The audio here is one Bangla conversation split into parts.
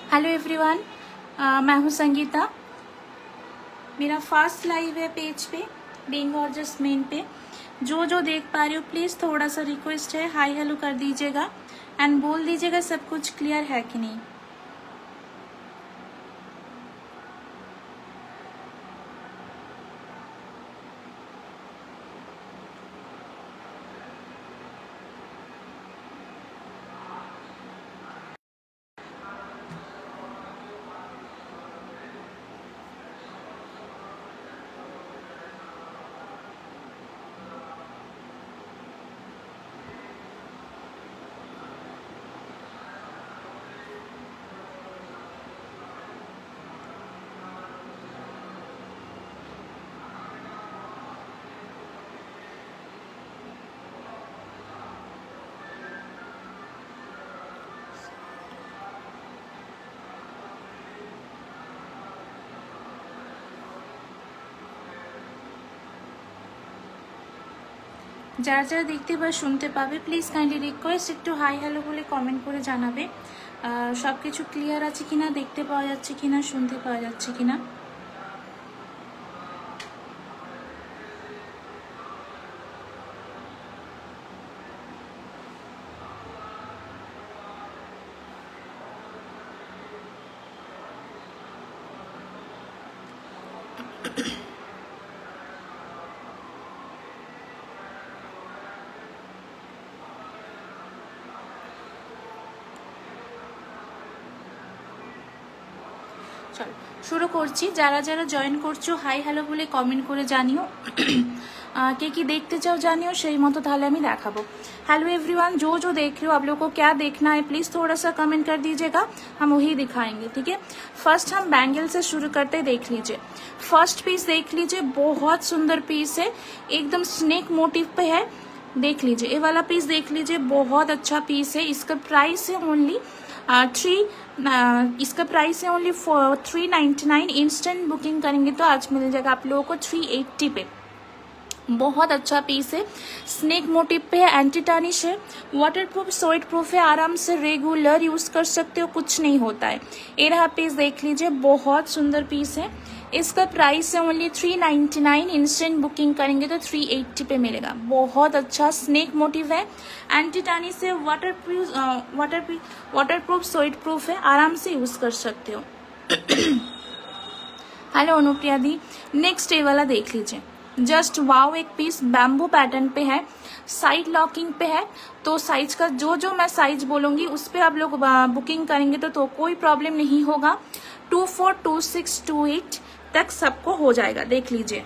हेलो एवरीवन, मैं हूँ संगीता। मेरा फर्स्ट लाइव है पेज पे बीइंग गॉर्जियस मेन पे। जो देख पा रही हो प्लीज़ थोड़ा सा रिक्वेस्ट है, हाय हेलो कर दीजिएगा एंड बोल दीजिएगा सब कुछ क्लियर है कि नहीं। যারা যারা দেখতে বা শুনতে পাবে প্লিজ কাইন্ডলি রিকোয়েস্ট একটু হাই হ্যালো বলে কমেন্ট করে জানাবে সব কিছু ক্লিয়ার আছে কিনা, দেখতে পাওয়া যাচ্ছে কিনা, শুনতে পাওয়া যাচ্ছে কিনা। চলো শুরু করছি। যারা যারা জয়েন করছো হাই হ্যালো বলে কমেंट করে জানিও, কে কি देखते চাও জানিও, সেই মতো তাহলে আমি দেখাবো। हेलो एवरीवन, जो देख रहे हो आप लोगों को क्या देखना है प्लीज थोड़ा सा कमेंट कर दीजिएगा, हम वही दिखाएंगे। ठीक है, फर्स्ट हम बैंगल से शुरू करते, देख लीजिए। फर्स्ट पीस देख लीजिए, बहुत सुंदर पीस है, एकदम स्नेक मोटिव पे है। देख लीजिए ये वाला पीस देख लीजिए, बहुत अच्छा पीस है। इसका प्राइस है ओनली इसका प्राइस है ओनली 399। इंस्टेंट बुकिंग करेंगे तो आज मिल जाएगा आप लोगों को 380 पे। बहुत अच्छा पीस है, स्नेक मोटिव पे है, एंटी टार्निश है, वाटरप्रूफ स्वेट प्रूफ है, आराम से रेगुलर यूज कर सकते हो, कुछ नहीं होता है। ये रहा पीस देख लीजिए, बहुत सुंदर पीस है। इसका प्राइस है ओनली 399। इंस्टेंट बुकिंग करेंगे तो 380 पे मिलेगा। बहुत अच्छा स्नेक मोटिव है, एंटी टार्निश है, वाटरप्रूफ स्वेट प्रूफ है, आराम से यूज कर सकते हो। हेलो अनुप्रिया दी, नेक्स्ट ये वाला देख लीजिए, जस्ट वाव। एक पीस बैम्बू पैटर्न पे है, साइड लॉकिंग पे है, तो साइज का जो मैं साइज बोलूंगी उस पे आप लोग बुकिंग करेंगे तो कोई प्रॉब्लम नहीं होगा। 242628 तक सबको हो जाएगा। देख लीजिए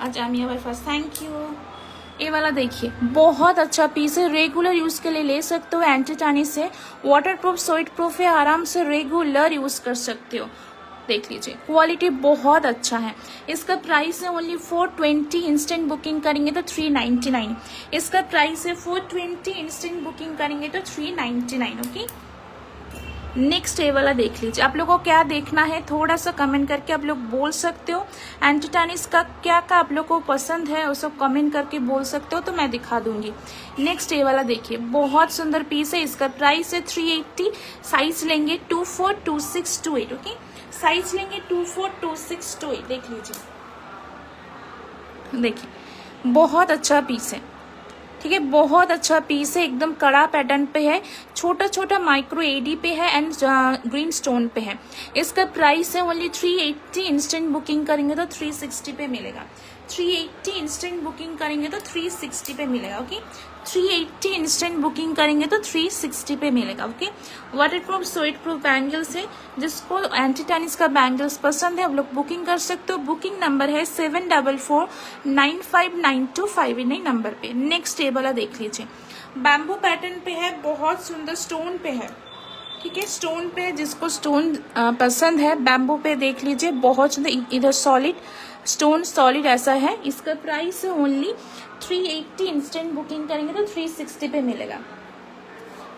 आज आमिया भाई फर्स्ट, थैंक यू। ये वाला देखिए, बहुत अच्छा पीस है, रेगुलर यूज के लिए ले सकते हो। एंटी टार्निश है, वाटरप्रूफ स्वेट प्रूफ है, आराम से रेगुलर यूज कर सकते हो। देख लीजिए क्वालिटी बहुत अच्छा है। इसका प्राइस है ओनली 420। इंस्टेंट बुकिंग करेंगे तो 399। इसका प्राइस है 420, इंस्टेंट बुकिंग करेंगे तो 399। ओके, नेक्स्ट ये वाला देख लीजिए। आप लोगों को क्या देखना है थोड़ा सा कमेंट करके आप लोग बोल सकते हो। एंटी टार्निश का क्या आप लोग को पसंद है वो सब कमेंट करके बोल सकते हो तो मैं दिखा दूंगी। नेक्स्ट ये वाला देखिए, बहुत सुंदर पीस है। इसका प्राइस है 380। साइज लेंगे 242628। ओके, साइज लेंगे 242628। देख लीजिए, देखिए बहुत अच्छा पीस है। ठीक है, बहुत अच्छा पीस है, एकदम कड़ा पैटर्न पे है, छोटा छोटा माइक्रो एडी पे है एंड ग्रीन स्टोन पे है। इसका प्राइस है ओनली 380। इंस्टेंट बुकिंग करेंगे तो 360 पे मिलेगा। 380 इंस्टेंट बुकिंग करेंगे तो 360 पे मिलेगा। ओके, 380 इंस्टेंट बुकिंग करेंगे तो 360 पे मिलेगा। Okay, waterproof sweat proof bangles है, जिसको एंटी टार्निश का बैंगल्स पसंद है आप लोग बुकिंग कर सकते हो। बुकिंग नंबर है 74495925 नंबर पे। नेक्स्ट ये वाला देख लीजिए, बैम्बू पैटर्न पे है, बहुत सुंदर स्टोन पे है। ठीक है, स्टोन पे, जिसको स्टोन पसंद है बैम्बू पे देख लीजिए, बहुत सुंदर। इधर सॉलिड स्टोन सॉलिड ऐसा है। इसका प्राइस है ओनली 380। इंस्टेंट बुकिंग करेंगे तो 360 पे मिलेगा।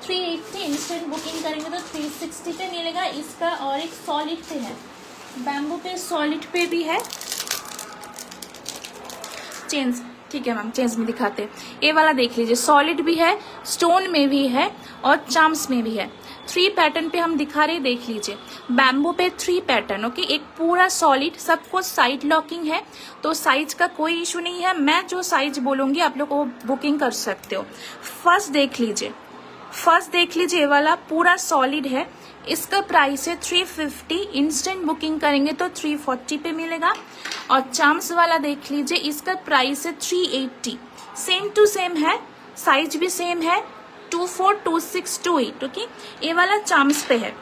380 इंस्टेंट बुकिंग करेंगे तो 360 पे मिलेगा। इसका और एक सॉलिड पे है, बैम्बू पे सॉलिड पे भी है चेन्स। ठीक है मैम, चेंज में दिखाते हैं। ये वाला देख लीजिए, सॉलिड भी है, स्टोन में भी है और चार्म्स में भी है। 3 पैटर्न पे हम दिखा रहे, देख लीजिए। बैम्बू पे 3 पैटर्न, ओके। एक पूरा सॉलिड, सब कुछ साइड लॉकिंग है, तो साइज का कोई इशू नहीं है। मैं जो साइज बोलूंगी आप लोग वो बुकिंग कर सकते हो। फर्स्ट देख लीजिए, ये वाला पूरा सॉलिड है, इसका प्राइस है 350। इंस्टेंट बुकिंग करेंगे तो 340 पे मिलेगा। और चार्म्स वाला देख लीजिए, इसका प्राइस है 380। सेम टू सेम है, साइज भी सेम है, 24, 26, 28, ओके। ये वाला चार्म्स पे है,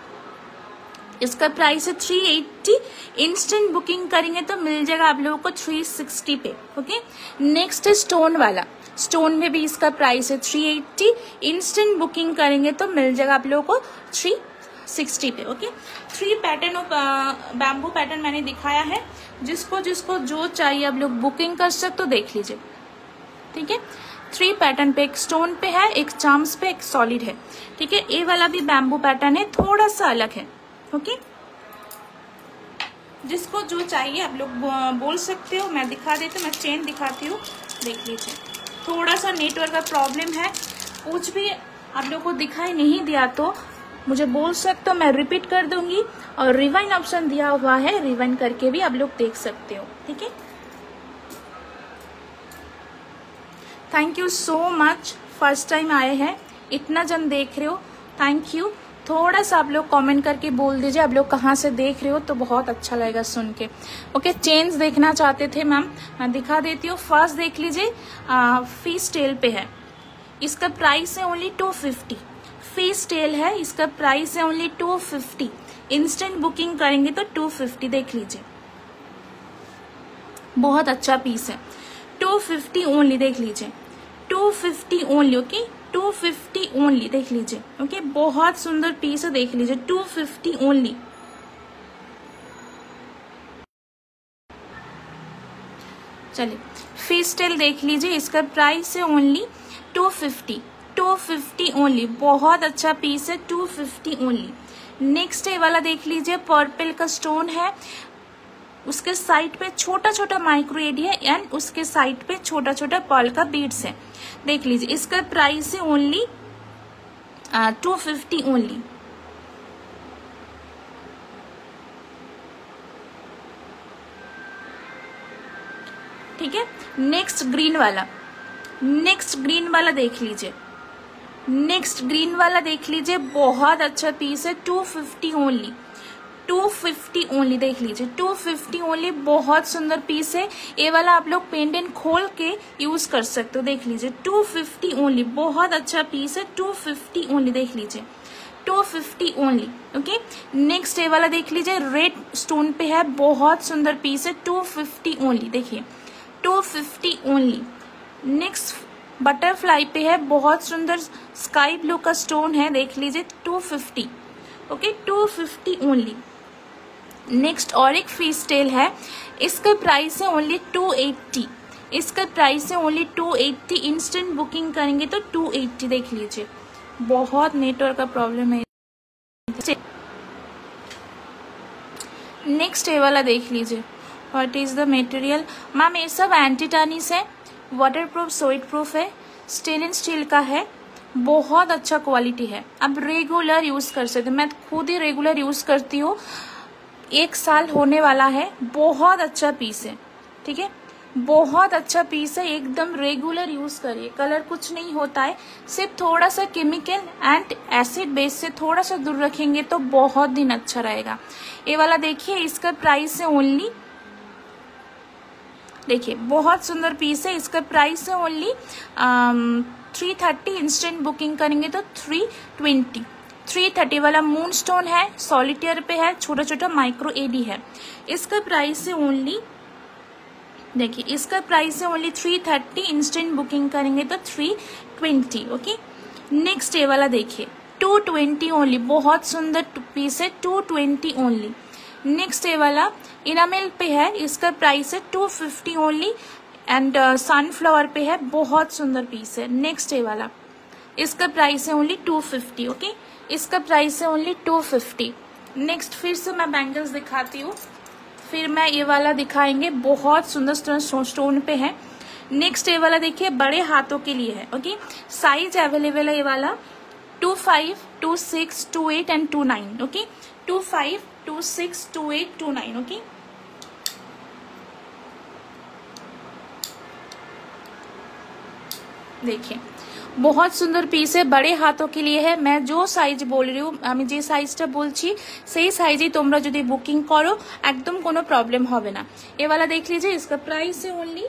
इसका प्राइस है 380। इंस्टेंट बुकिंग करेंगे तो मिल जाएगा आप लोगों को 360 पे, ओके। नेक्स्ट है स्टोन वाला, स्टोन में भी इसका प्राइस है 380। इंस्टेंट बुकिंग करेंगे तो मिल जाएगा आप लोगों को 360 पे, okay. 3 pattern of bamboo pattern मैंने दिखाया है, जिसको जो चाहिए आप लोग बुकिंग कर सकते हो, देख लीजिए, ठीक है। 3 पैटर्न पे, एक स्टोन पे है, एक चार्म्स पे, एक सॉलिड है, ठीक है। ये वाला भी बैम्बू पैटर्न है, थोड़ा सा अलग है, ओके। जिसको जो चाहिए आप लोग बोल सकते हो। मैं दिखा देती हूँ, मैं चेन दिखाती हूँ, देख लीजिए। थोड़ा सा नेटवर्क का प्रॉब्लम है, कुछ भी आप लोग को दिखाई नहीं दिया तो मुझे बोल सकते हो, मैं रिपीट कर दूंगी। और रिवाइंड ऑप्शन दिया हुआ है, रिवाइंड करके भी आप लोग देख सकते हो, ठीक है। Thank you so much, first time आए हैं, इतना जन देख रहे हो, थैंक यू। थोड़ा सा आप लोग कमेंट करके बोल दीजिए आप लोग कहाँ से देख रहे हो, तो बहुत अच्छा लगेगा सुन के, ओके। चेन्स देखना चाहते थे मैम, मैं दिखा देती हूँ। फर्स्ट देख लीजिए, फिश टेल पे है, इसका प्राइस है ओनली 250। फिश टेल है, इसका प्राइस है ओनली 250। इंस्टेंट बुकिंग करेंगे तो 250, देख लीजिए, बहुत अच्छा पीस है। 250 ओनली, देख लीजिए, 250 ओनली, ओके। 250 ओनली, देख लीजिए, ओके। बहुत सुंदर पीस है, देख लीजिए, 250 ओनली। चलिए, फिश टेल देख लीजिए, इसका प्राइस है ओनली 250। 250 ओनली, बहुत अच्छा पीस है, 250 ओनली। नेक्स्ट ये वाला देख लीजिए, पर्पल का स्टोन है, उसके साइड पे छोटा छोटा माइक्रो एडी है एंड उसके साइड पे छोटा छोटा पर्ल का बीड्स है, देख लीजिए। इसका प्राइस है ओनली 250 ओनली। ठीक है। नेक्स्ट ग्रीन वाला देख लीजिए, नेक्स्ट ग्रीन वाला देख लीजिए, बहुत अच्छा पीस है, 250 ओनली। 250 ओनली, देख लीजिए, 250 ओनली, बहुत सुंदर पीस है। ये वाला आप लोग पेंडेंट खोल के यूज कर सकते हो, देख लीजिए, 250 ओनली, बहुत अच्छा पीस है, 250 ओनली, देख लीजिए, 250 ओनली, ओके। नेक्स्ट ये वाला देख लीजिए, रेड स्टोन पे है, बहुत सुंदर पीस है, 250 ओनली, देखिए, 250 ओनली। नेक्स्ट बटरफ्लाई पे है, बहुत सुंदर स्काई ब्लू का स्टोन है, देख लीजिए, 250, ओके, 250 ओनली। नेक्स्ट और एक फिश टेल है, इसका प्राइस है ओनली 280, इसका प्राइस है ओनली 280। इंस्टेंट बुकिंग करेंगे तो 280, देख लीजिए, बहुत नेटवर्क का प्रॉब्लम है। नेक्स्ट ये वाला देख लीजिए, what is the material ma'am, ये सब एंटी टर्निश है, वाटर प्रूफ, स्वेट प्रूफ है, स्टेनलेस स्टील का है, बहुत अच्छा क्वालिटी है, आप रेगुलर यूज कर सकते हैं। मैं खुद ही रेगुलर यूज करती हूँ, 1 साल होने वाला है, बहुत अच्छा पीस है, ठीक है, बहुत अच्छा पीस है, एकदम रेगुलर यूज करिए, कलर कुछ नहीं होता है, सिर्फ थोड़ा सा केमिकल एंड एसिड बेस से थोड़ा सा दूर रखेंगे तो बहुत दिन अच्छा रहेगा। ये वाला देखिए, इसका प्राइस है ओनली, देखिए, बहुत सुंदर पीस है, इसका प्राइस है ओनली 330। इंस्टेंट बुकिंग करेंगे तो 320। 330 वाला मून स्टोन है, सॉलिटेयर पे है, छोटा छोटा माइक्रो एडी है, इसका प्राइस है ओनली, देखिए, इसका प्राइस है ओनली 330। इंस्टेंट बुकिंग करेंगे तो 320, ओके। नेक्स्ट ये वाला देखिए, 220 ओनली, बहुत सुंदर पीस है, 220 ओनली। नेक्स्ट ये वाला इनामेल पे है, इसका प्राइस है 250 ओनली एंड सनफ्लावर पे है, बहुत सुंदर पीस है। नेक्स्ट ये वाला, इसका प्राइस है ओनली 250, ओके, इसका प्राइस है ओनली 250। नेक्स्ट फिर से मैं बैंगल्स दिखाती हूँ, फिर मैं ये वाला दिखाएंगे, बहुत सुंदर स्टोन पे है, नेक्स्ट ये वाला देखिए बड़े हाथों के लिए है। ओके, साइज अवेलेबल है ये वाला 25, 26, 28 एंड 29। ओके, 25, 26, 28, 29। ओके, देखिए बहुत सुंदर पीस है, बड़े हाथों के लिए है। मैं जो साइज बोल रही हूँ, আমি যে সাইজটা বলছি সেই সাইজই তোমরা যদি বুকিং করো একদম কোনো প্রবলেম হবে না। ये वाला देख लीजिए, इसका प्राइस है ओनली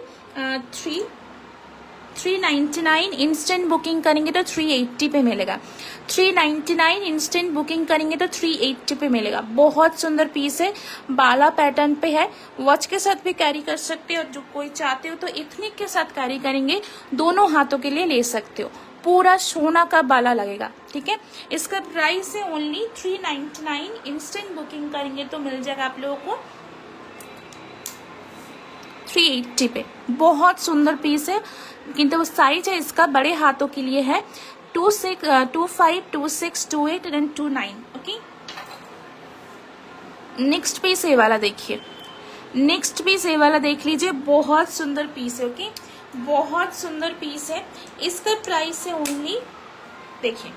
399। इंस्टेंट बुकिंग करेंगे तो 380 पे मिलेगा। 399 इंस्टेंट बुकिंग करेंगे तो 380 पे मिलेगा। बहुत सुंदर पीस है, बाला पैटर्न पे है, वॉच के साथ भी कैरी कर सकते हो। जो कोई चाहते हो तो इथनिक के साथ कैरी करेंगे, दोनों हाथों के लिए ले सकते हो। पूरा सोना का बाला लगेगा। ठीक है, इसका प्राइस है ओनली 399। इंस्टेंट बुकिंग करेंगे तो मिल जाएगा आप लोगों को 380 पे। बहुत सुंदर पीस है, किंतु साइज है इसका बड़े हाथों के लिए है 25, 26, 28 एंड 29। ओके, नेक्स्ट पीस ये वाला देखिए, नेक्स्ट पीस ये वाला देख लीजिए, बहुत सुंदर पीस है। ओके, बहुत सुंदर पीस है। इसका प्राइस है ओनली, देखिए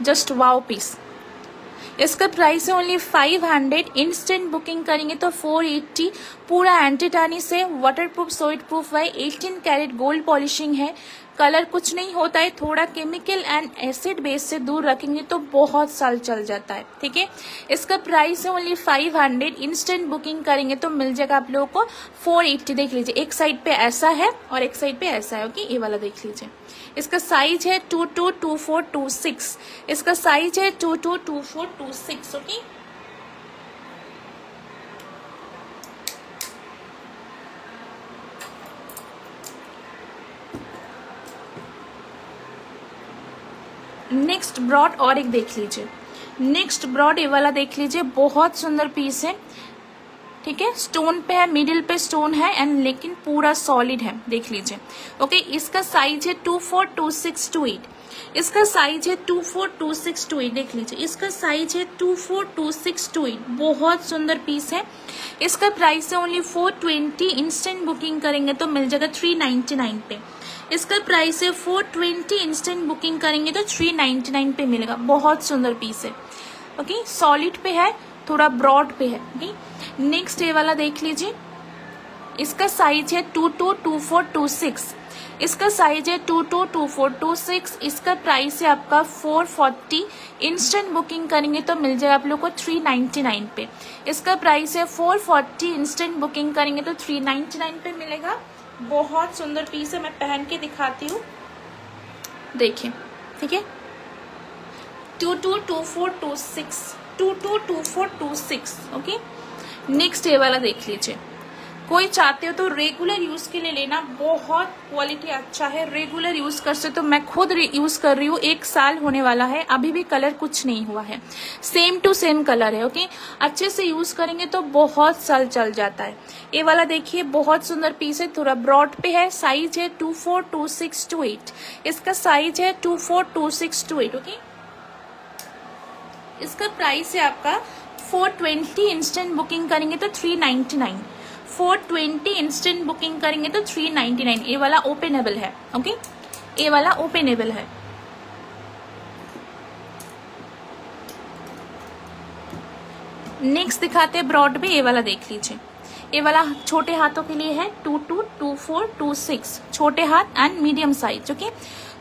जस्ट वाओ पीस, इसका प्राइस है ओनली 500। इंस्टेंट बुकिंग करेंगे तो 480। पूरा एंटी टार्निश है, वाटरप्रूफ, स्वेट प्रूफ है, 18 कैरेट गोल्ड पॉलिशिंग है। कलर कुछ नहीं होता है, थोड़ा केमिकल एंड एसिड बेस से दूर रखेंगे तो बहुत साल चल जाता है। ठीक है, इसका प्राइस है ओनली 500। इंस्टेंट बुकिंग करेंगे तो मिल जाएगा आप लोगों को 480। देख लीजिए, एक साइड पे ऐसा है और एक साइड पे ऐसा है। ओके, ये वाला देख लीजिए, इसका साइज है 22, 24, 26। इसका साइज है 22, 24, 26। ओके, नेक्स्ट ब्रॉड और एक देख लीजिए, नेक्स्ट ब्रॉड ये वाला देख लीजिए, बहुत सुंदर पीस है। ठीक है, स्टोन पे है, मिडिल पे स्टोन है एंड लेकिन पूरा सॉलिड है, देख लीजिए। ओके, इसका साइज है 24, 26, 28। इसका साइज है 24, 26, 28। देख लीजिए, इसका साइज है 24, 26, 28। बहुत सुंदर पीस है। इसका प्राइस है ओनली 420। इंस्टेंट बुकिंग करेंगे तो मिल जाएगा 399 पे। इसका प्राइस है 420। इंस्टेंट बुकिंग करेंगे तो 399 पे मिलेगा। बहुत सुंदर पीस है। ओके, सॉलिड पे है, थोड़ा ब्रॉड पे है। ओके, नेक्स्ट ये वाला देख लीजिए, इसका साइज है 22, 24, 26। इसका साइज है 22, 24, 26। इसका प्राइस है आपका 440। इंस्टेंट बुकिंग करेंगे तो मिल जाएगा आप लोग को 399 पे। इसका प्राइस है 440। इंस्टेंट बुकिंग करेंगे तो 399 पे मिलेगा। बहुत सुंदर पीस है, मैं पहन के दिखाती हूँ, देखिए। ठीक है, 22, 24, 26, 22, 24, 26। ओके, नेक्स्ट ये वाला देख लीजिए, कोई चाहते हो तो रेगुलर यूज के लिए लेना, बहुत क्वालिटी अच्छा है, रेगुलर यूज कर सकते हो। तो मैं खुद यूज कर रही हूँ, 1 साल होने वाला है, अभी भी कलर कुछ नहीं हुआ है, सेम टू सेम कलर है। ओके, अच्छे से यूज करेंगे तो बहुत साल चल जाता है। ये वाला देखिए, बहुत सुंदर पीस है, थोड़ा ब्रॉड पे है, साइज है 24, 26, 28। इसका साइज है 24, 26, 28। ओके, इसका प्राइस है आपका 420। इंस्टेंट बुकिंग करेंगे तो 399। 420 इंस्टेंट बुकिंग करेंगे तो 399। ये वाला ओपनेबल है। ओके, ये वाला ओपनेबल है। नेक्स्ट दिखाते हैं ब्रॉड में, ये वाला देख लीजिए, ये वाला छोटे हाथों के लिए है 22, 24, 26। छोटे हाथ एंड मीडियम साइज। ओके,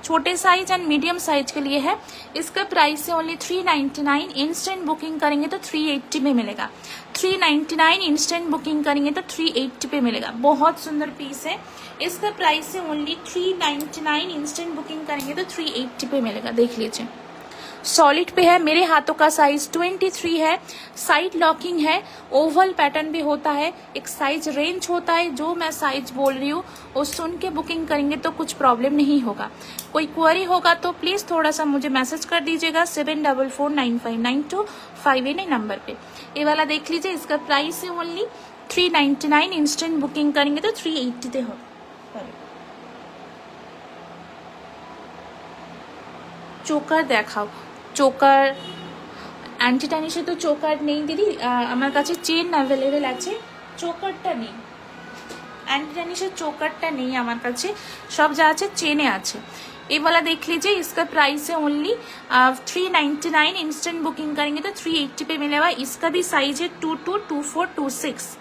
छोटे साइज एंड मीडियम साइज के लिए है। इसका प्राइस है ओनली 399। इंस्टेंट बुकिंग करेंगे तो 380 में मिलेगा। 399 इंस्टेंट बुकिंग करेंगे तो 380 पे मिलेगा। बहुत सुंदर पीस है। इसका प्राइस है ओनली 399। इंस्टेंट बुकिंग करेंगे तो 380 पे मिलेगा। देख लीजिए, सॉलिड पे है, मेरे हाथों का साइज 23 है, साइड लॉकिंग है, ओवल पैटर्न भी होता है, एक साइज रेंज होता है। जो मैं साइज बोल रही हूँ वो सुन के बुकिंग करेंगे तो कुछ प्रॉब्लम नहीं होगा। कोई क्वेरी होगा तो प्लीज थोड़ा सा मुझे मैसेज कर दीजिएगा 7449592589 नंबर पे। ये वाला देख लीजिए, इसका प्राइस है ओनली 399। इंस्टेंट बुकिंग करेंगे तो 380 हो। চোকার দেখাও, চোকার অ্যান্টি টানিশে তো চোকার নেই দিদি, আমার কাছে চেন অ্যাভেলেবেল আছে, চোকারটা নেই, एंटी टार्निशर चोकरটা নেই আমার কাছে, সব যা আছে চেনে আছে। ये वाला देख लीजिए, इसका प्राइस है ओनली 399। इंस्टेंट बुकिंग करेंगे तो 380 पे मिलेगा। इसका भी साइज है 222426,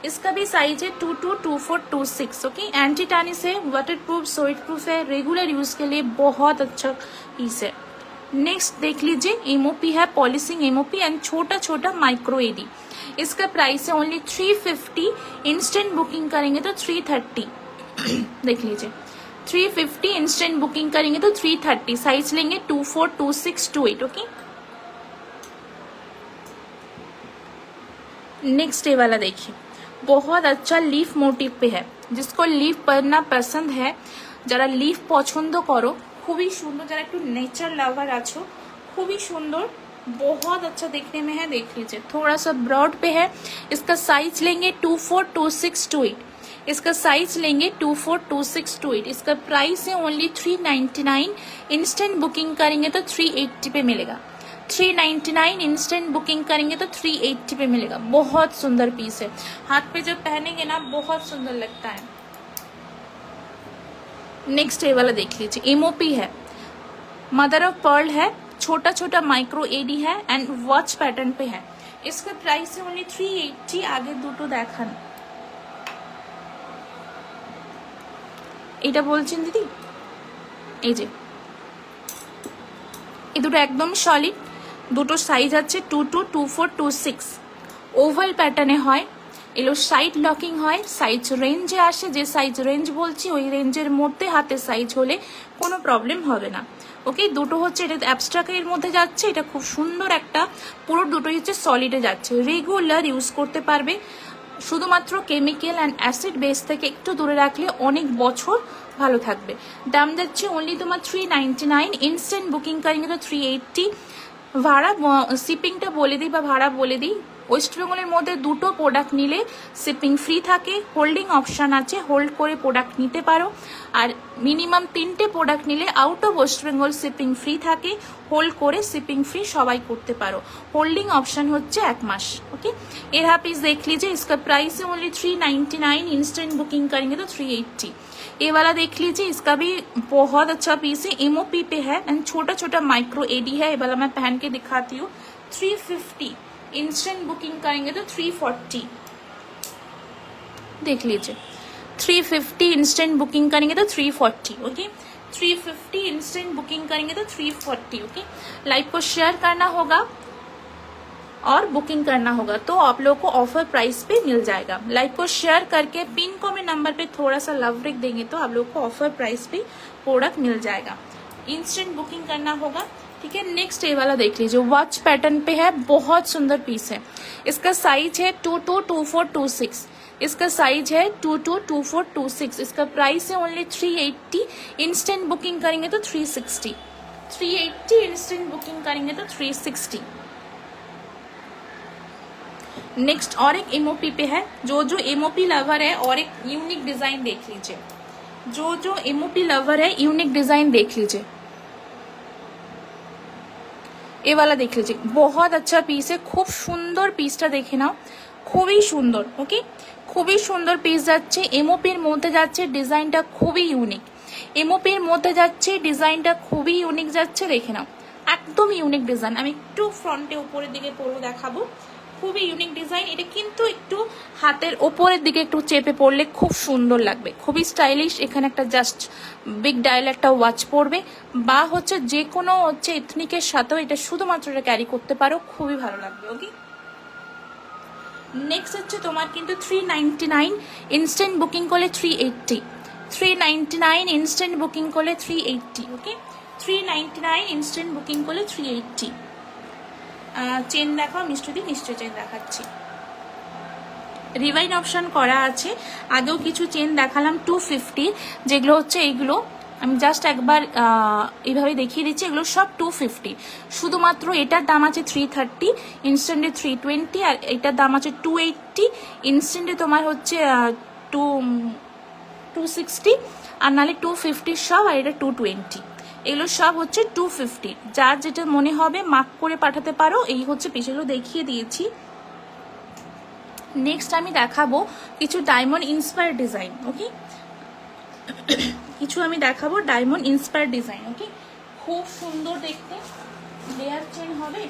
इसका भी साइज है 222426। ओके, एंटी टार्निश है, वाटर प्रूफ, स्वेट प्रूफ है, रेगुलर यूज के लिए बहुत अच्छा पीस है। नेक्स्ट देख लीजिए, एमओपी है, पॉलिशिंग एमओपी एंड छोटा छोटा माइक्रो एडी। इसका प्राइस है ओनली 350। इंस्टेंट बुकिंग करेंगे तो 330। देख लीजिए 350, इंस्टेंट बुकिंग करेंगे तो 330। साइज लेंगे 242628। ओके, नेक्स्ट ये वाला देखिए, बहुत अच्छा लीफ मोटिव पे है। जिसको लीफ पढ़ना पसंद है, जरा लीफ पसंद करो, খুবই সুন্দর, যারা একটু नेचर लवर আছো, খুবই সুন্দর, बहुत अच्छा देखने में है। देख लीजिए, थोड़ा सा ब्रॉड पे है। इसका साइज लेंगे 242628। इसका साइज लेंगे 242628। इसका प्राइस है ओनली 399। इंस्टेंट बुकिंग करेंगे तो 380 पे मिलेगा। 399 इंस्टेंट बुकिंग करेंगे तो 380 पे मिलेगा। बहुत सुंदर पीस है, हाथ पे जब पहनेंगे ना बहुत सुंदर लगता है। नेक्स्ट ये वाला देख लीजिए, एमओपी है, मदर ऑफ पर्ल है, छोटा छोटा माइक्रो एडी है एंड वॉच पैटर्न पे है। इसका प्राइस है ओनली 380। आगे দুটো দেখান, এটা বলছেন দিদি, এই যে এই দুটো একদম সলিড, দুটো সাইজ আছে 222426। ওভাল প্যাটার্নে হয়, এগুলো সাইড লকিং হয়, সাইজ রেঞ্জে আসে। যে সাইজ রেঞ্জ বলছি ওই রেঞ্জের মধ্যে হাতের সাইজ হলে কোনো প্রবলেম হবে না। ওকে, দুটো হচ্ছে, এটা অ্যাবস্ট্রাক্টের মধ্যে যাচ্ছে, এটা খুব সুন্দর একটা, পুরো দুটোই হচ্ছে সলিডে যাচ্ছে। রেগুলার ইউজ করতে পারবে, শুধুমাত্র কেমিক্যাল অ্যান্ড অ্যাসিড বেস থেকে একটু দূরে রাখলে অনেক বছর ভালো থাকবে। দাম যাচ্ছে ওনলি তোমার 399। ইনস্ট্যান্ট বুকিং করেंगे তো 380। ভাড়া শিপিংটা বলে দিই বা ভাড়া বলে দিই, ওয়েস্ট বেঙ্গলের মধ্যে দুটো প্রোডাক্ট নিলে শিপিং ফ্রি থাকে, হোল্ডিং অপশান আছে, হোল্ড করে প্রোডাক্ট নিতে পারো। আর মিনিমাম 3টে প্রোডাক্ট নিলে out of West Bengal shipping free থাকে, হোল্ড করে শিপিং ফ্রি সবাই করতে পারো। হোল্ডিং ऑप्शन হচ্ছে 1 मास। ओके, यह पीस देख लीजिए, इसका प्राइस है ओनली 399। इंस्टेंट बुकिंग करेंगे तो 380। ये वाला देख लीजिए, इसका भी बहुत अच्छा पीस है, एमओपी पे है एंड छोटा छोटा माइक्रो एडी है। ये वाला मैं पहन के दिखाती हूँ। 350। इंस्टेंट बुकिंग करेंगे तो 340। देख लीजिए, 350 इंस्टेंट बुकिंग करेंगे तो 340। ओके, 350 इंस्टेंट बुकिंग करेंगे तो 340। ओके, लाइव को शेयर करना होगा और बुकिंग करना होगा तो आप लोगों को ऑफर प्राइस पे मिल जाएगा। लाइव को शेयर करके पिन कमेंट नंबर पे थोड़ा सा लव ब्रेक देंगे तो आप लोगों को ऑफर प्राइस पे प्रोडक्ट मिल जाएगा। इंस्टेंट बुकिंग करना होगा, ठीक है। नेक्स्ट ये वाला देख लीजिए, वॉच पैटर्न पे है, बहुत सुंदर पीस है। इसका साइज है 222426। इसका साइज है 222426। इसका प्राइस है ओनली 380। इंस्टेंट बुकिंग करेंगे तो 360। 380 इंस्टेंट बुकिंग करेंगे तो 360। नेक्स्ट और एक एमओपी पे है। जो एमओपी लवर है और एक यूनिक डिजाइन देख लीजिए, जो एमओपी लवर है यूनिक डिजाइन देख लीजिए। ये वाला देख लीजिए, बहुत अच्छा पीस है, खूब सुंदर पीसটা দেখে নাও, খুবই সুন্দর। ওকে, খুবই সুন্দর পিস যাচ্ছে, এমওপির মধ্যে যাচ্ছে, ডিজাইনটা খুবই ইউনিক। এমওপির মধ্যে যাচ্ছে, ডিজাইনটা খুবই ইউনিক যাচ্ছে, দেখে নাও, একদম ইউনিক ডিজাইন। আমি একটু ফ্রন্টে উপরের দিকে পরে দেখাবো, খুবই ইউনিক ডিজাইন। এটা কিন্তু একটু হাতের ওপরের দিকে একটু চেপে পড়লে খুব সুন্দর লাগবে, খুবই স্টাইলিশ। এখানে একটা জাস্ট বিগ ডায়াল একটা ওয়াচ পরবে বা হচ্ছে যে কোনো হচ্ছে এথনিকের সাথেও এটা শুধুমাত্র এটা ক্যারি করতে পারো, খুবই ভালো লাগবে। ওকে, নেক্সট হচ্ছে তোমার কিন্তু 399। ইনস্ট্যান্ট বুকিং করলে 380। 399 ইনস্ট্যান্ট বুকিং করলে 380। ওকে, 399 ইনস্ট্যান্ট বুকিং করলে 380। চেন দেখাও মিষ্টি, নিশ্চয় চেন দেখাচ্ছি। রিভাইন অপশন করা আছে, আগেও কিছু চেন দেখালাম 250, যেগুলো হচ্ছে এইগুলো আমি জাস্ট একবার এইভাবে দেখিয়ে দিচ্ছি। এগুলো সব 250। শুধুমাত্র এটার দাম আছে 330, ইনস্ট্যান্টে 320, আর এটার দাম আছে 280। ইনস্ট্যান্টে তোমার হচ্ছে 260, আর নাহলে 250 সব, আর এটা 220। এগুলো সব হচ্ছে 250। যার যেটা মনে হবে মার্ক করে পাঠাতে পারো। এই হচ্ছে পিসগুলো দেখিয়ে দিয়েছি। নেক্সট আমি দেখাবো কিছু ডায়মন্ড ইন্সপায়ার্ড ডিজাইন। ওকে, কিছু আমি দেখাবো ডায়মন্ড ইন্সপায়ার্ড ডিজাইন। ওকে, খুব সুন্দর দেখতে, লেয়ার চেন হবে।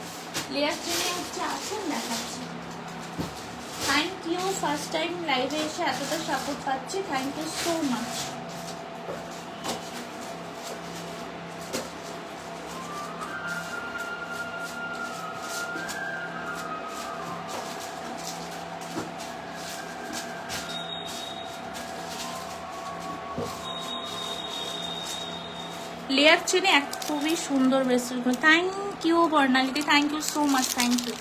লেয়ার চেনে হচ্ছে আসুন দেখাচ্ছি। থ্যাংক ইউ, ফার্স্ট টাইম লাইভে এসে এতটা সাপোর্ট পাচ্ছি, thank you so much. Layer চেনে এক খুবই সুন্দর ব্রেসলেট। থ্যাংক ইউ বর্ণালিদি, thank you so much, thank you.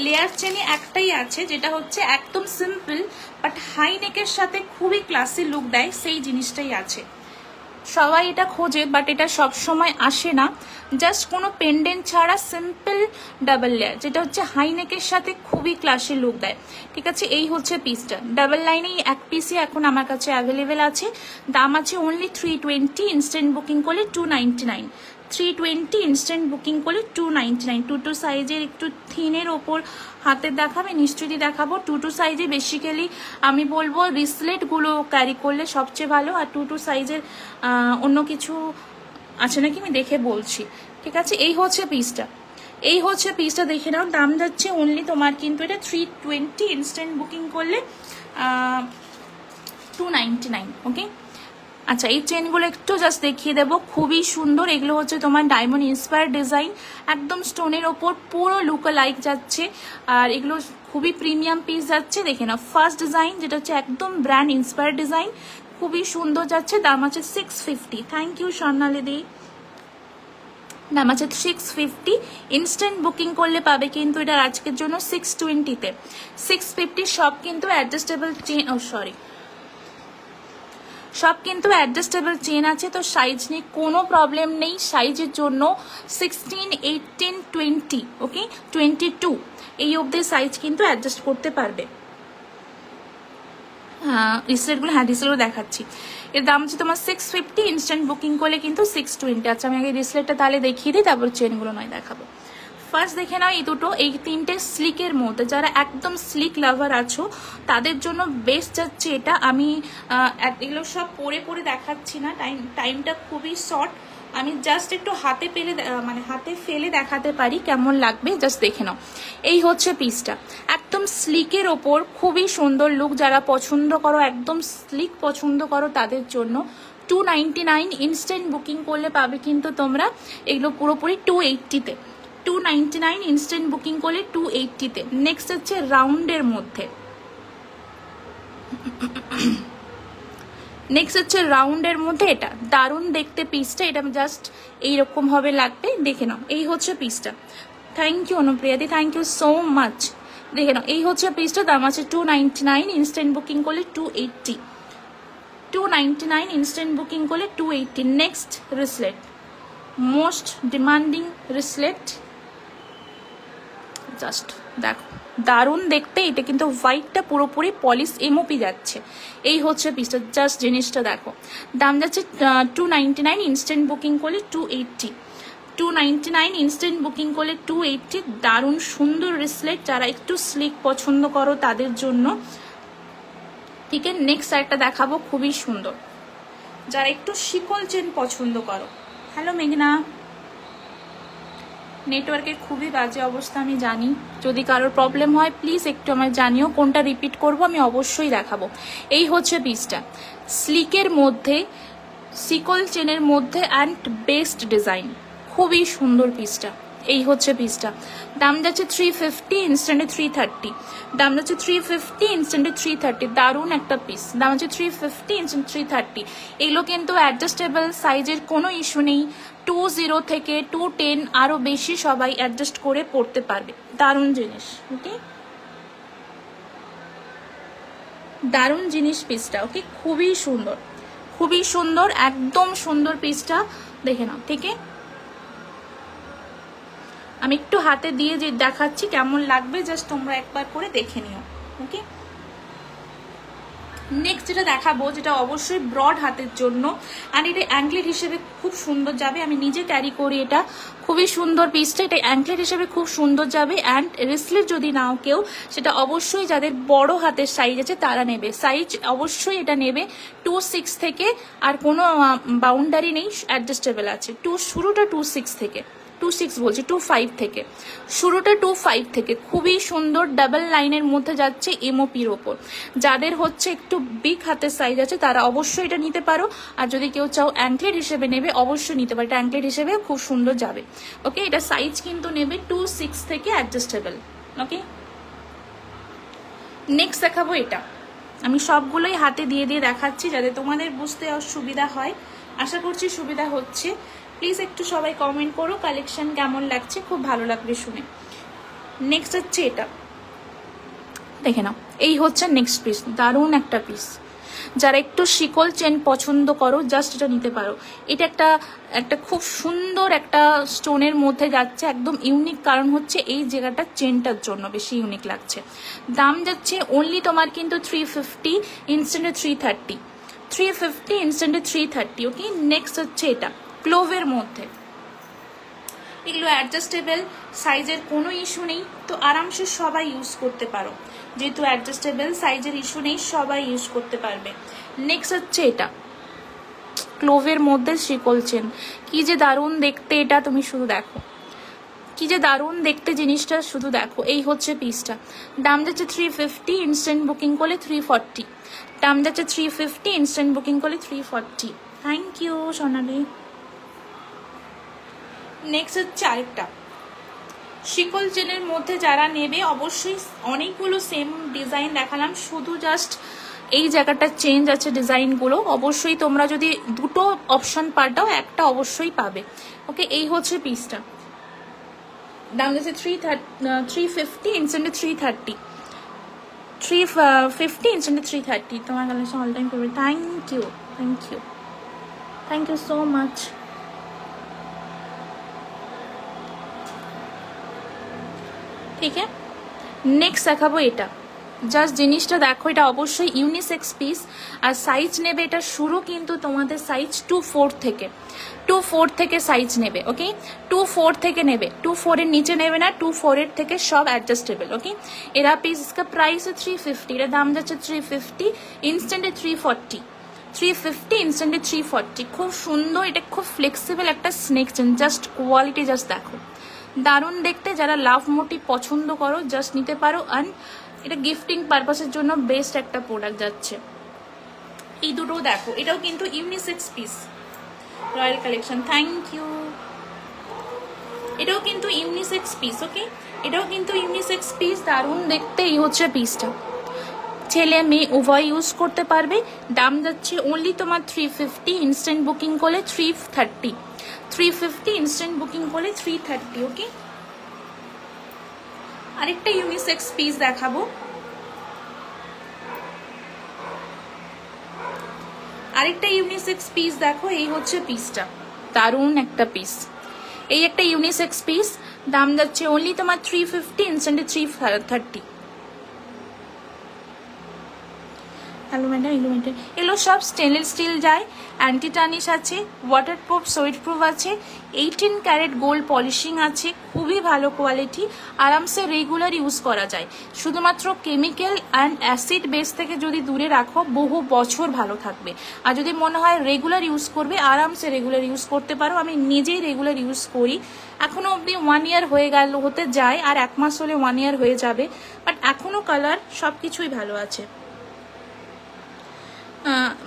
Layer চেনে একটাই আছে যেটা হচ্ছে একদম সিম্পল বাট হাই নেকের সাথে খুবই ক্লাসি লুক দেয়, সেই জিনিসটাই আছে। সবাই এটা খোঁজে বাট এটা সব সময় আসে না। জাস্ট কোনো পেন্ডেন্ট ছাড়া সিম্পল ডাবল লেয়ার, যেটা হচ্ছে হাই নেকের সাথে খুবই ক্লাসি লুক দেয়। ঠিক আছে, এই হচ্ছে পিসটা। ডাবল লাইনেই এক পিসই এখন আমার কাছে অ্যাভেলেবেল আছে। দাম আছে অনলি 320, ইনস্ট্যান্ট বুকিং করলে 299। 320 ইনস্ট্যান্ট বুকিং করলে 299। 2 সাইজের একটু থিনের ওপর হাতের দেখাবে, নিশ্চয়ই দেখাবো। 2 সাইজে বেসিক্যালি আমি বলবো রিসলেটগুলো ক্যারি করলে সবচেয়ে ভালো। আর 2 সাইজের অন্য কিছু আছে নাকি আমি দেখে বলছি। ঠিক আছে, এই হচ্ছে পিসটা, এই হচ্ছে পিসটা দেখে নাও। দাম যাচ্ছে অনলি তোমার কিন্তু এটা 320, ইনস্ট্যান্ট বুকিং করলে 299। ওকে, আচ্ছা এই চেনগুলো একটু জাস্ট দেখিয়ে দেবো, খুবই সুন্দর। এগুলো হচ্ছে তোমার ডায়মন্ড ইন্সপায়ার্ড ডিজাইন, একদম স্টোনের ওপর পুরো লুক লাইক যাচ্ছে। আর এগুলো খুবই প্রিমিয়াম পিস যাচ্ছে। দেখে নাও, ফার্স্ট ডিজাইন যেটা হচ্ছে একদম ব্র্যান্ড ইন্সপায়ার্ড ডিজাইন, খুবই সুন্দর যাচ্ছে। দাম আছে 650। থ্যাংক ইউ স্বর্ণালিদি। দাম আছে 650, ইনস্ট্যান্ট বুকিং করলে পাবে কিন্তু এটা আজকের জন্য 620-তে। 650 সব কিন্তু অ্যাডজাস্টেবল চেন, ও সরি, সব কিন্তু অ্যাডজাস্টেবল চেন আছে, তো সাইজ নিয়ে কোনো প্রবলেম নেই। সাইজের জন্য 16, 18, 20, ওকে 22 এই অবধি সাইজ কিন্তু অ্যাডজাস্ট করতে পারবে। রিসলেটগুলো, হ্যাঁ রিসলেটগুলো দেখাচ্ছি। এর দাম হচ্ছে তোমার 650, ইনস্ট্যান্ট বুকিং করলে কিন্তু 620। আচ্ছা আমি আগে রিসলেটটা তাহলে দেখিয়ে দিই, তারপর চেনগুলো নয় দেখাবো। ফার্স্ট দেখে নাও এই দুটো, এই তিনটে স্লিকের মধ্যে, যারা একদম স্লিক লাভার আছো তাদের জন্য বেস্ট যাচ্ছে এটা। আমি এগুলো সব পরে পরে দেখাচ্ছি না, টাইমটা খুবই শর্ট। আমি জাস্ট একটু হাতে পেলে মানে হাতে ফেলে দেখাতে পারি কেমন লাগবে, জাস্ট দেখে নাও। এই হচ্ছে পিসটা, একদম স্লিকের ওপর খুবই সুন্দর লুক। যারা পছন্দ করো একদম স্লিক পছন্দ করো তাদের জন্য 299, ইনস্ট্যান্ট বুকিং করলে পাবে কিন্তু তোমরা এগুলো পুরোপুরি 280-তে। 299 ইনস্ট্যান্ট বুকিং করলে 280-তে। নেক্সট হচ্ছে রাউন্ডের মধ্যে, নেক্সট হচ্ছে রাউন্ডের মধ্যে, এটা দারুণ দেখতে পিসটা। এটা জাস্ট এইরকম ভাবে লাগবে, দেখে নাও। এই হচ্ছে পিসটা। থ্যাংক ইউ অনুপ্রিয়াদি, থ্যাংক ইউ সো মাচ। দেখে নাও, এই হচ্ছে পিসটা। দাম আছে 299, ইনস্ট্যান্ট বুকিং করলে 280। 299 ইনস্ট্যান্ট বুকিং করলে 280। নেক্সট রিসলেট, মোস্ট ডিমান্ডিং রিসলেট, জাস্ট দেখো দারুণ দেখতে। এটা কিন্তু হোয়াইটটা পুরোপুরি পলিশ এমওপি যাচ্ছে। এই হচ্ছে পিসটা, জাস্ট জিনিসটা দেখো। দাম যাচ্ছে 299, ইনস্ট্যান্ট বুকিং করলে 280। 299 ইনস্ট্যান্ট বুকিং করলে 280। দারুণ সুন্দর রিসলেট, যারা একটু স্লিক পছন্দ করো তাদের জন্য। ঠিক আছে, নেক্সট একটা দেখাবো খুবই সুন্দর, যারা একটু শিকল চেন পছন্দ করো। হ্যালো মেঘনা, নেটওয়ার্কের খুবই বাজে অবস্থা আমি জানি, যদি কারোর প্রবলেম হয় প্লিজ একটু আমায় জানিও, কোনটা রিপিট করব আমি অবশ্যই দেখাবো। এই হচ্ছে পিসটা, স্লিকের মধ্যে সিকল চেনের মধ্যে অ্যান্ড বেস্ট ডিজাইন, খুবই সুন্দর পিসটা। এই হচ্ছে পিসটা, দাম যাচ্ছে 350, ইনস্ট্যান্টে 330। দাম যাচ্ছে 350, ইনস্ট্যান্টে 330। দারুণ একটা পিস, দাম হচ্ছে 350, ইনস্ট্যান্ট 330। এগুলো কিন্তু অ্যাডজাস্টেবল, সাইজের কোনো ইস্যু নেই। 20 থেকে 210 আরও বেশি সবাই অ্যাডজাস্ট করে পড়তে পারবে। দারুণ জিনিস, ওকে দারুণ জিনিস পিসটা। ওকে, খুবই সুন্দর, খুবই সুন্দর, একদম সুন্দর পিসটা। দেখে নাও, ঠিক আছে আমি একটু হাতে দিয়ে যে দেখাচ্ছি কেমন লাগবে, জাস্ট তোমরা একবার করে দেখে নিও। ওকে, নেক্সট যেটা দেখাবো, যেটা অবশ্যই ব্রড হাতের জন্য, আর এটা অ্যাঙ্কলেট হিসেবে খুব সুন্দর যাবে, আমি নিজে ক্যারি করি, এটা খুবই সুন্দর পিসটা, এটা অ্যাঙ্কলেট হিসেবে খুব সুন্দর যাবে। অ্যান্ড রিসলেট যদি নাও কেউ, সেটা অবশ্যই যাদের বড় হাতের সাইজ আছে তারা নেবে, সাইজ অবশ্যই এটা নেবে 2.6 থেকে, আর কোনো বাউন্ডারি নেই, অ্যাডজাস্টেবল আছে। শুরুটা 2.6 থেকে, 2.6 বলছি 2.5 থেকে, শুরুটা 2.5 থেকে, খুবই সুন্দর ডাবল লাইনের মধ্যে যাচ্ছে এমওপির ওপর। যাদের হচ্ছে একটু বিগ হাতের সাইজ আছে তারা অবশ্যই এটা নিতে পারো, আর যদি কেউ চাও অ্যাঙ্কলেট হিসেবে নেবে অবশ্যই নিতে পারো, এটা অ্যাঙ্কলেট হিসেবে খুব সুন্দর যাবে। ওকে, এটা সাইজ কিন্তু নেবে 2.6 থেকে, অ্যাডজাস্টেবল। ওকে, নেক্সট দেখাবো এটা, আমি সবগুলোই হাতে দিয়ে দিয়ে দেখাচ্ছি যাতে তোমাদের বুঝতে সুবিধা হয়, আশা করছি সুবিধা হচ্ছে। প্লিজ একটু সবাই কমেন্ট করো কালেকশন কেমন লাগছে, খুব ভালো লাগবে শুনে। নেক্সট হচ্ছে এটা, দেখে নাও, এই হচ্ছে নেক্সট পিস, দারুণ একটা পিস। যারা একটু শিকল চেন পছন্দ করো জাস্ট এটা নিতে পারো। এটা একটা খুব সুন্দর একটা স্টোনের মধ্যে যাচ্ছে, একদম ইউনিক, কারণ হচ্ছে এই জায়গাটা চেনটার জন্য বেশি ইউনিক লাগছে। দাম যাচ্ছে অনলি তোমার কিন্তু 350, ইনস্ট্যান্টে 330, 350 ইনস্ট্যান্টে 330। ওকে, নেক্সট হচ্ছে এটা ক্লোভের মধ্যে, এগুলো অ্যাডজাস্টেবল, সাইজের কোনো ইস্যু নেই, তো আরামসে সবাই ইউজ করতে পারো, যেহেতু অ্যাডজাস্টেবল সাইজের ইস্যু নেই, সবাই ইউজ করতে পারবে। নেক্সট হচ্ছে এটা ক্লোভের মধ্যে শিকল চেন, কি যে দারুণ দেখতে, এটা তুমি শুধু দেখো কি যে দারুণ দেখতে জিনিসটা, শুধু দেখো। এই হচ্ছে পিসটা, দাম যাচ্ছে 350, ইনস্ট্যান্ট বুকিং করলে 340, দাম যাচ্ছে 350, ইনস্ট্যান্ট বুকিং করলে 340। Thank you Sonali. নেক্সট হচ্ছে আরেকটা শিকল চেনের মধ্যে, যারা নেবে অবশ্যই, অনেকগুলো সেম ডিজাইন দেখালাম, শুধু জাস্ট এই জায়গাটা চেঞ্জ আছে ডিজাইনগুলো, অবশ্যই তোমরা যদি দুটো অপশন পাল্টাও একটা অবশ্যই পাবে। ওকে, এই হচ্ছে পিসটা, দাম যাচ্ছে 350, ইনস্ট্যান্টে 330, 350 ইনস্ট্যান্টে 330। তোমার কালেকশন অল টাইম করবে। Thank you, thank you, thank you so much. ঠিক আছে, নেক্সট দেখাবো এটা, জাস্ট জিনিসটা দেখো, এটা অবশ্যই ইউনিসেক্স পিস, আর সাইজ নেবে এটা শুরু কিন্তু তোমাদের সাইজ 2.4 থেকে, 2.4 থেকে সাইজ নেবে। ওকে, 2.4 থেকে নেবে, 2.4 এর নিচে নেবে না, 2.4 এর থেকে সব অ্যাডজাস্টেবল। ওকে, এরা পিস, इसका प्राइस है 350, এর দাম যাচ্ছে 350, ইনস্ট্যান্টে 340, 350 ইনস্ট্যান্টে 340। খুব সুন্দর, এটা খুব ফ্লেক্সিবল একটা snake chain, just quality just দেখো, দারুণ দেখতে। যারা লাভ মোটিভ পছন্দ করো জাস্ট নিতে পারো, অ্যান্ড এটা গিফটিং পারপাসের জন্য বেস্ট একটা প্রোডাক্ট যাচ্ছে। এই দুটো দেখো, এটাও কিন্তু unisex piece, royal collection. Thank you. এটাও কিন্তু ইউনিসেক্স পিস। ওকে, এটাও কিন্তু ইউনিসেক্স পিস, দারুণ দেখতে। এই হচ্ছে পিসটা, ছেলে মেয়ে উভয় ইউজ করতে পারবে। দাম যাচ্ছে অনলি তোমার 350, ইনস্ট্যান্ট বুকিং করলে 330, 350 ইনস্ট্যান্ট বুকিং করলে 330। ওকে, আরেকটা ইউনিসেক্স পিস দেখাবো, আরেকটা ইউনিসেক্স পিস দেখো, এই হচ্ছে পিসটা, দারুণ একটা পিস, এই একটা ইউনিসেক্স পিস, দাম যাচ্ছে অনলি তোমার 350, ইনস্ট্যান্টে 330। হ্যালো ম্যাডাম, এগুলো সব স্টেনলেস স্টিল যায়, অ্যান্টি টার্নিশ আছে, ওয়াটারপ্রুফ সুইট প্রুফ আছে, 18 ক্যারেট গোল্ড পলিশিং আছে, খুবই ভালো কোয়ালিটি, আরামসে রেগুলার ইউজ করা যায়। শুধুমাত্র কেমিক্যাল অ্যান্ড অ্যাসিড বেস থেকে যদি দূরে রাখো বহু বছর ভালো থাকবে, আর যদি মনে হয় রেগুলার ইউজ করবে আরামসে রেগুলার ইউজ করতে পারো। আমি নিজেই রেগুলার ইউজ করি, এখনো অবধি 1 ইয়ার হয়ে গেল, হতে যায়, আর 1 মাস হলে 1 ইয়ার হয়ে যাবে, বাট এখনো কালার সব কিছুই ভালো আছে।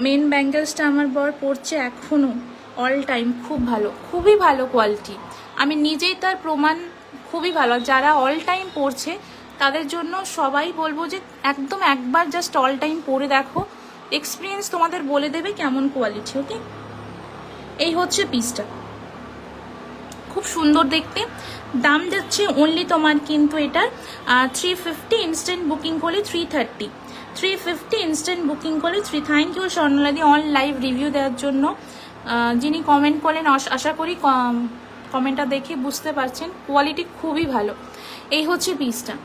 মেন ব্যাঙ্গেলসটা আমার বর পরছে এখনো অল টাইম, খুব ভালো, খুবই ভালো কোয়ালিটি, আমি নিজেই তার প্রমাণ, খুবই ভালো। যারা অল টাইম পরছে তাদের জন্য সবাই বলবো যে একদম একবার জাস্ট অল টাইম পরে দেখো, এক্সপিরিয়েন্স তোমাদের বলে দেবে কেমন কোয়ালিটি। ওকে, এই হচ্ছে পিসটা, খুব সুন্দর দেখতে, দাম যাচ্ছে অনলি তোমার কিন্তু এটা 350, ইনস্ট্যান্ট বুকিং করলে 330, 350 ইনস্ট্যান্ট বুকিং করলে 3। থ্যাংক ইউ স্বর্ণলাদি অন লাইভ রিভিউ দেওয়ার জন্য, যিনি কমেন্ট করলেন আশা করি কমেন্টটা দেখে বুঝতে পারছেন কোয়ালিটি খুবই ভালো। এই হচ্ছে পিসটা,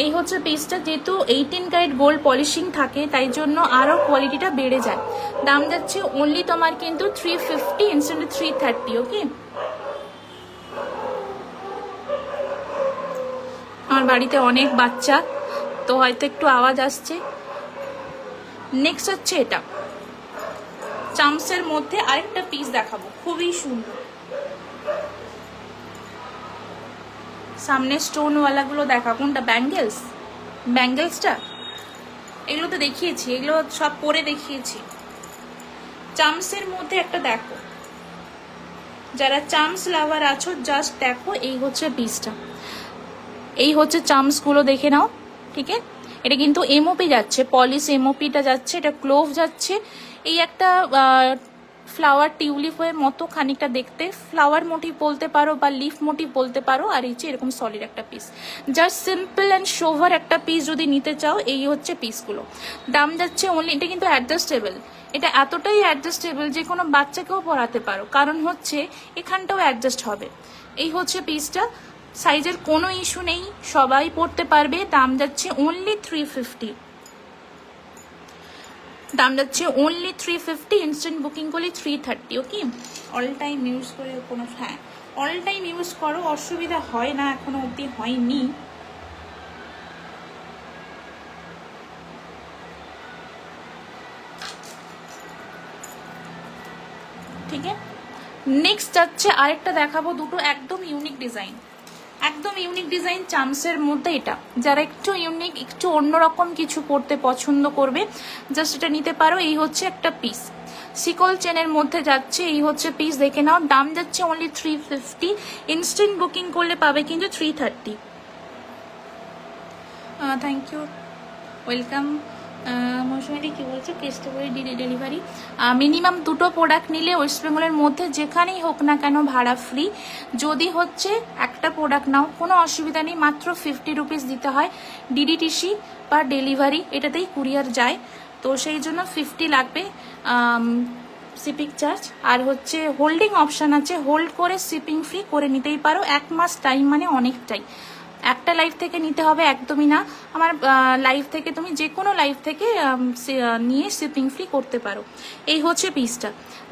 এই হচ্ছে পিসটা, যেহেতু 18 ক্যারেট গোল্ড পলিশিং থাকে তাই জন্য আরো কোয়ালিটিটা বেড়ে যায়। দাম যাচ্ছে অনলি তোমার কিন্তু 350 ইনস্ট্যান্ট 330। ওকে, আমার বাড়িতে অনেক বাচ্চা তো হয়তো একটু আওয়াজ আসছে। নেক্সট হচ্ছে এটা চামসের মধ্যে আরেকটা পিস দেখাবো, খুবই সুন্দর। সামনে স্টোনওয়ালা গুলো দেখা, কোনটা? ব্যাঙ্গেলস, ব্যাঙ্গেলসটা এগুলো তো দেখিয়েছি, এগুলো সব পরে দেখিয়েছি। চামসের মধ্যে একটা দেখো, যারা চামস লাভার আছো জাস্ট দেখো, এই হচ্ছে পিসটা, এই হচ্ছে চামস গুলো দেখে নাও। ঠিক আছে, এটা কিন্তু এমওপি যাচ্ছে, পলিশ এমওপিটা যাচ্ছে, এটা ক্লোভ যাচ্ছে। এই একটা ফ্লাওয়ার টিউলিপের মতো খানিকটা দেখতে, ফ্লাওয়ার মোটিভ বলতে পারো বা লিফ মোটিভ বলতে পারো। আর এই যে এরকম সলিড একটা piece, just simple and sober একটা পিস যদি নিতে চাও, এই হচ্ছে পিসগুলো। দাম যাচ্ছে অনলি, এটা কিন্তু অ্যাডজাস্টেবল, এটা এতটাই অ্যাডজাস্টেবল যে কোনো বাচ্চাকেও পরাতে পারো, কারণ হচ্ছে এখানটাও অ্যাডজাস্ট হবে। এই হচ্ছে পিসটা, সাইজের কোনো ইস্যু নেই, সবাই পরতে পারবে। দাম যাচ্ছে অনলি 350, দাম যাচ্ছে অনলি 350, ইনস্ট্যান্ট বুকিং করলে 330। ওকে, অল টাইম ইউজ করে কোনো, হ্যাঁ অল টাইম ইউজ করো, অসুবিধা হয় না, এখনো অবধি হয়নি। ঠিক আছে, নেক্সট যাচ্ছে আরেকটা দেখাবো, দুটো একদম ইউনিক ডিজাইন, একদম ইউনিক ডিজাইন চামসের মধ্যে। এটা যারা একটু ইউনিক, একটু অন্যরকম কিছু পড়তে পছন্দ করবে জাস্ট এটা নিতে পারো। এই হচ্ছে একটা পিস, সিকল চেনের মধ্যে যাচ্ছে, এই হচ্ছে পিস, দেখে নাও। দাম যাচ্ছে অনলি 350, ইনস্ট্যান্ট বুকিং করলে পাবে কিন্তু 330। Thank you, welcome. মৌসুমিদি কি বলছে, কেষ্টপুরি ডেলিভারি, মিনিমাম দুটো প্রোডাক্ট নিলে ওয়েস্ট বেঙ্গলের মধ্যে যেখানেই হোক না কেন ভাড়া ফ্রি। যদি হচ্ছে একটা প্রোডাক্ট নাও কোনো অসুবিধা নেই, মাত্র 50 রুপিস দিতে হয় ডিডিটিসি বা ডেলিভারি, এটাতেই কুরিয়ার যায়, তো সেই জন্য 50 লাগবে শিপিং চার্জ। আর হচ্ছে হোল্ডিং অপশান আছে, হোল্ড করে শিপিং ফ্রি করে নিতেই পারো। 1 মাস টাইম মানে অনেকটাই, একটা লাইভ থেকে নিতে হবে একদমই না, আমার লাইভ থেকে তুমি যে কোনো লাইভ থেকে নিয়ে শিপিং ফ্রি করতে পারো। এই হচ্ছে পিসটা,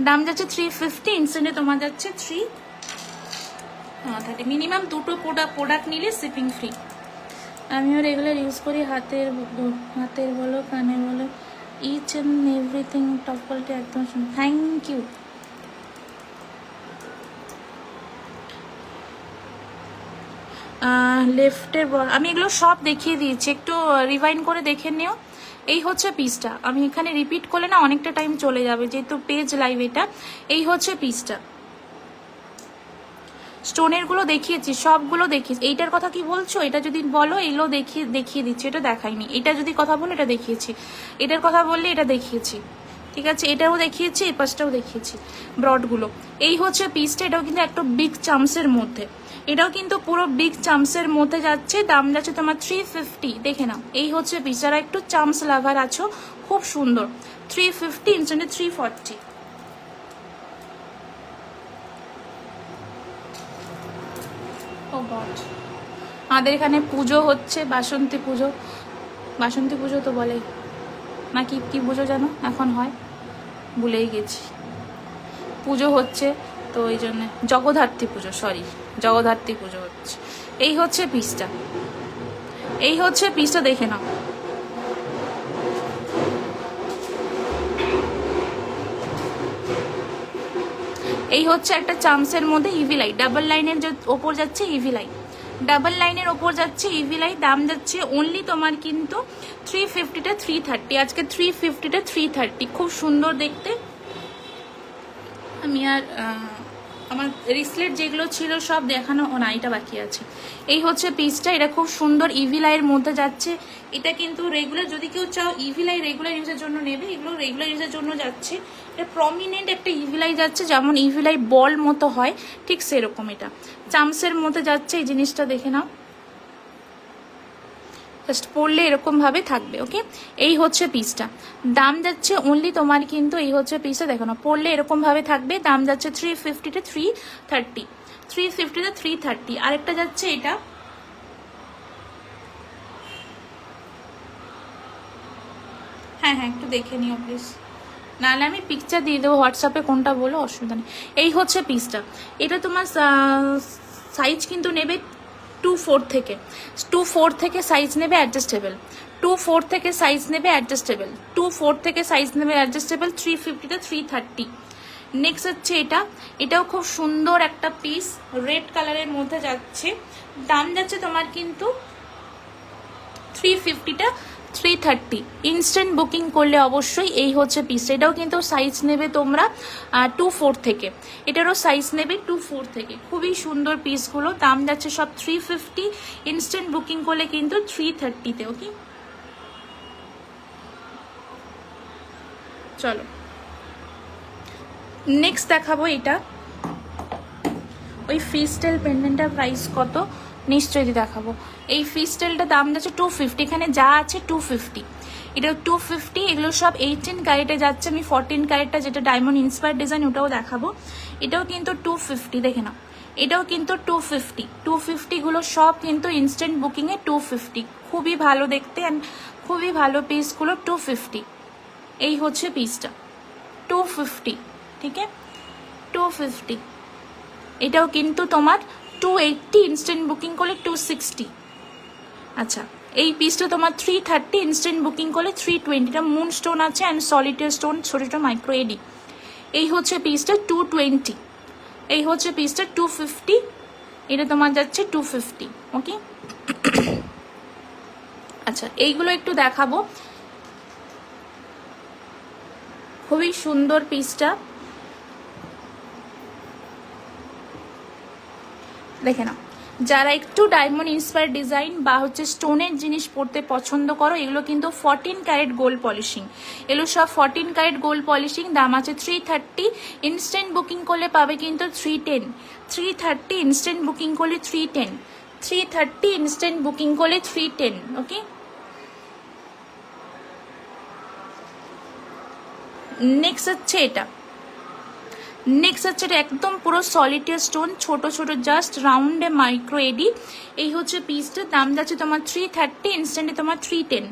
দাম যাচ্ছে 350, ইনস্ট্যান্টে তোমার যাচ্ছে 330, মিনিমাম দুটো প্রোডাক্ট নিলে শিপিং ফ্রি। আমিও রেগুলার ইউজ করি, হাতের বলো কানের বলো, each and everything top quality একদম। Thank you. লেফটের আমি এগুলো সব দেখিয়ে দিয়েছি, একটু রিভাইন্ড করে দেখে নিও। এই হচ্ছে পিসটা, আমি এখানে রিপিট করলে না অনেকটা টাইম চলে যাবে, যেহেতু পেজ লাইভ এটা। এই হচ্ছে পিসটা, স্টোনের গুলো দেখিয়েছি, সবগুলো দেখিয়েছি। এইটার কথা কি বলছো, এটা যদি বলো এগুলো দেখিয়ে দিচ্ছি, এটা দেখাইনি। এটা যদি কথা বলো এটা দেখিয়েছি, এটার কথা বললে এটা দেখিয়েছি, ঠিক আছে, এটাও দেখিয়েছি, এই পাশটাও দেখিয়েছি, ব্রডগুলো। এই হচ্ছে পিসটা, এটাও কিন্তু একটা বিগ চামসের মধ্যে, এটাও কিন্তু পুরো বিগ চামসের মধ্যে যাচ্ছে। দাম যাচ্ছে তোমার 350, দেখে নাও। এই হচ্ছে পিস, যারা একটু চামস লাভার আছো, খুব সুন্দর, 350, ইনস্ট্যান্টে 340। ও গড, আমাদের এখানে পুজো হচ্ছে, বাসন্তী পুজো তো বলে না, কি পুজো জানো এখন হয়, ভুলেই গেছি, পুজো হচ্ছে তো ওই জন্য, জগদ্ধাত্রী পুজো হচ্ছে। এই হচ্ছে পিসটা, দেখে নাও। এই হচ্ছে একটা চামসের মধ্যে ইভি লাইট, ডাবল লাইনের ওপর যাচ্ছে ইভি লাইট, দাম যাচ্ছে অনলি তোমার কিন্তু 350টা 330, আজকে 350টা 330, খুব সুন্দর দেখতে। আমি আর আমার রিসলেট যেগুলো ছিল সব দেখানো না, এটা বাকি আছে। এই হচ্ছে পিসটা, এটা খুব সুন্দর ইভিলাইয়ের মধ্যে যাচ্ছে। এটা কিন্তু রেগুলার, যদি কেউ চাও ইভিলাই রেগুলার ইউজের জন্য নেবে, এগুলো রেগুলার ইউজের জন্য যাচ্ছে। এটা প্রমিনেন্ট একটা ইভিলাই যাচ্ছে, যেমন ইভিলাই বল মতো হয় ঠিক সেরকম এটা চামসের মধ্যে যাচ্ছে। এই জিনিসটা দেখে নাও, জাস্ট পরলে এরকম ভাবে থাকবে। ওকে, এই হচ্ছে পিসটা, দাম যাচ্ছে অনলি তোমার কিন্তু, এই হচ্ছে পিসটা দেখো না, পরলে এরকম ভাবে থাকবে। দাম যাচ্ছে 350টা 330, আরেকটা যাচ্ছে এটা হ্যাঁ হ্যাঁ একটু দেখে নিও প্লিজ, নাহলে আমি পিকচার দিয়ে দেবো হোয়াটসঅ্যাপে, কোনটা বলো অসুবিধা নেই। এই হচ্ছে পিসটা, এটা তোমার সাইজ কিন্তু নেবে 2/4 থেকে, 2/4 থেকে সাইজ নেবে অ্যাডজাস্টেবল, 2/4 থেকে সাইজ নেবে অ্যাডজাস্টেবল, 2/4 থেকে সাইজ নেবে অ্যাডজাস্টেবল, 350 330। নেক্সট হচ্ছে এটা, এটাও খুব সুন্দর একটা পিস, রেড কালারের মধ্যে যাচ্ছে, দাম যাচ্ছে তোমার কিন্তু 350টা 330। ইনস্ট্যান্ট বুকিং করলে অবশ্যই এই হচ্ছে পিস, এটাও কিন্তু সাইজ নেবে তোমরা 2/4 থেকে, এটারও সাইজ নেবে 2/4 থেকে। খুবই সুন্দর পিসগুলো, দাম যাচ্ছে সব 350, ইনস্ট্যান্ট বুকিং করলে কিন্তু 330তে। ওকে চলো নেক্সট দেখাবো এটা, ওই ফিস্টেল পেন্ডেন্টটার প্রাইস কত নিশ্চয়ই দেখাবো। এই ফিস্টেলটা দাম যাচ্ছে 250, এখানে যা আছে 250, এটা 250, এগুলো সব 18 ক্যারেটে যাচ্ছে। আমি 14 ক্যারেটটা যেটা ডায়মন্ড ইন্সপায়ার ডিজাইন ওটাও দেখাবো, এটাও কিন্তু 250, দেখে নাও এটাও কিন্তু 250, 250 গুলো সব কিন্তু ইনস্ট্যান্ট বুকিংয়ে 250, খুবই ভালো দেখতে অ্যান্ড খুবই ভালো পিসগুলো 250। এই হচ্ছে পিসটা 250, ঠিক আছে 250। এটাও কিন্তু তোমার 280, ইনস্ট্যান্ট বুকিং করলে 260। আচ্ছা এই পিসটা তোমার 330, ইনস্ট্যান্ট বুকিং করলে 320, এটা মুন স্টোন আছে অ্যান্ড সলিটার স্টোন, ছোট ছোট মাইক্রো এডি। এই হচ্ছে পিসটা 220, এই হচ্ছে পিসটা 250, এটা তোমার যাচ্ছে 250। ওকে আচ্ছা এইগুলো একটু দেখাবো, খুবই সুন্দর পিসটা, দেখে নাও। যারা একটু ডায়মন্ড ইন্সপায়ার ডিজাইন বা হচ্ছে স্টোনের জিনিস পরতে পছন্দ করো, এগুলো কিন্তু 14 ক্যারেট গোল্ড পলিশিং, এগুলো সব 14 ক্যারেট গোল্ড পলিশিং, দাম আছে 330, ইনস্ট্যান্ট বুকিং করলে পাবে কিন্তু 310, 330 ইনস্ট্যান্ট বুকিং করলে 310, 330 ইনস্ট্যান্ট বুকিং করলে 310। ওকে নেক্সট হচ্ছে এটা, নেক্সট হচ্ছে এটা একদম পুরো সলিটার স্টোন, ছোট ছোট জাস্ট রাউন্ডে মাইক্রো এডি। এই হচ্ছে পিসটা, দাম যাচ্ছে তোমার 330, ইনস্ট্যান্টে তোমার 310,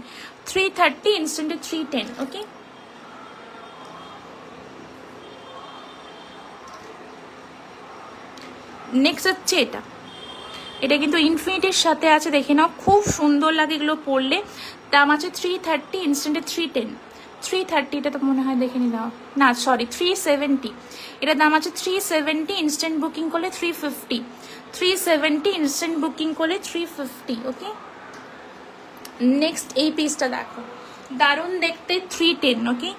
330 ইনস্ট্যান্টে 310। ওকে নেক্সট হচ্ছে এটা, এটা কিন্তু ইনফিনিটির সাথে আছে, দেখে নাও খুব সুন্দর লাগে এগুলো পরলে, দাম আছে 330, ইনস্ট্যান্টে 310, 330, এটা তো মনে হয় দেখে নি দাও না সরি 370, এটা দাম আছে 370, ইনস্ট্যান্ট বুকিং করলে 350, 370 ইনস্ট্যান্ট বুকিং করলে 350। ওকে নেক্সট এই পিসটা দেখো, দারুণ দেখতে, 310। ওকে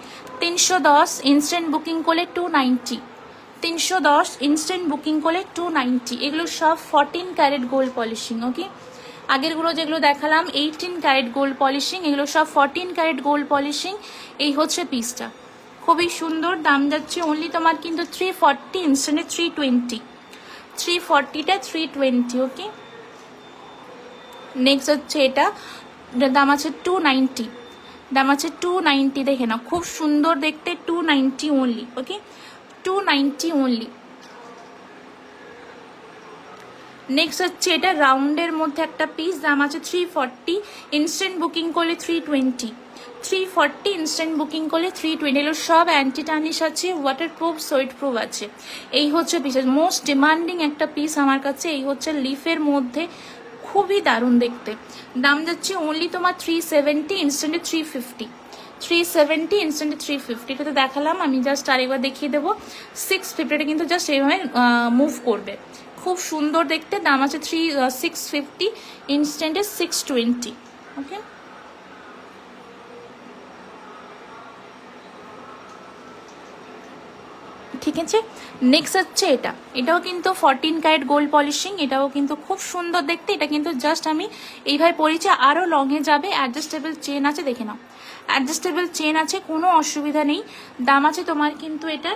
310 ইনস্ট্যান্ট বুকিং করলে 290, 310 ইনস্ট্যান্ট বুকিং করলে 290। এগুলো সব 14 ক্যারেট গোল্ড পলিশিং। ওকে আগেরগুলো যেগুলো দেখালাম 18 ক্যারেট গোল্ড পলিশিং, এগুলো সব 14 ক্যারেট গোল্ড পলিশিং। এই হচ্ছে পিসটা, খুবই সুন্দর, দাম যাচ্ছে অনলি তোমার কিন্তু 340, ইনস্ট্যান্টে 320, 340টা 320। ওকে নেক্সট হচ্ছে এটা, দাম আছে 290, দাম আছে 290, দেখে না খুব সুন্দর দেখতে, 290 অনলি। ওকে 290 অনলি। নেক্সট হচ্ছে এটা রাউন্ডের মধ্যে একটা পিস, দাম আছে 340, ইনস্ট্যান্ট বুকিং করলে 320, 340 ইনস্ট্যান্ট বুকিং করলে 320। এগুলো সব অ্যান্টি টার্নিশ আছে, ওয়াটারপ্রুফ সোয়েট প্রুফ আছে। এই হচ্ছে পিস, মোস্ট ডিমান্ডিং একটা পিস আমার কাছে। এই হচ্ছে লিফের মধ্যে, খুবই দারুণ দেখতে, দাম যাচ্ছে অনলি তোমার 370, ইনস্ট্যান্টে 350, 370 ইনস্ট্যান্টে 350। এটা তো দেখালাম, আমি জাস্ট আরেকবার দেখিয়ে দেবো 650, কিন্তু জাস্ট এইভাবে মুভ করবে, খুব সুন্দর দেখতে, দাম আছে 650, ইনস্ট্যান্টে 620। ওকে ঠিক আছে নেক্সট হচ্ছে এটা, এটাও কিন্তু 14 ক্যারেট গোল্ড পলিশিং, এটাও কিন্তু খুব সুন্দর দেখতে। এটা কিন্তু জাস্ট আমি এইভাবে পরেছি, আরও লংয়ে যাবে, অ্যাডজাস্টেবল চেন আছে, দেখে নাও অ্যাডজাস্টেবল চেন আছে, কোনো অসুবিধা নেই। দাম আছে তোমার কিন্তু এটা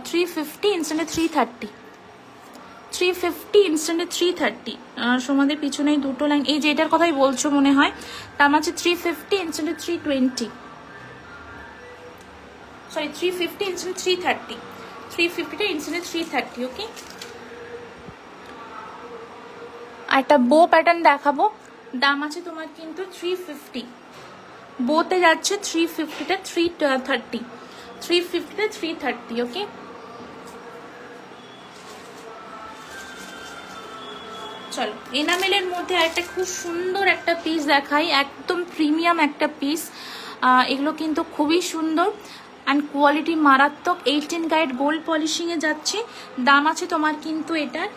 350, ইনস্ট্যান্টে 330, 350 ইনস্ট্যান্টে 330। সমাদের পিছনেই দুটো লাইন, এই যে এটার কথাই বলছো মনে হয়, দাম আছে 350, ইনস্ট্যান্টে 320, সরি 350 ইনস্ট্যান্টে 330, 350টা ইনস্ট্যান্টে 330। ওকে আর একটা বো প্যাটার্ন দেখাবো, দাম আছে তোমার কিন্তু 350, বোতে যাচ্ছে 350টা 330, 350টা 330। ওকে, চলো এনামেলের মধ্যে একটা খুব সুন্দর একটা পিস দেখাই, একদম প্রিমিয়াম একটা পিস। এগুলো কিন্তু খুবই সুন্দর অ্যান্ড কোয়ালিটি মারাত্মক। 18 ক্যারেট গোল্ড পলিশিংয়ে যাচ্ছে। দাম আছে তোমার কিন্তু এটার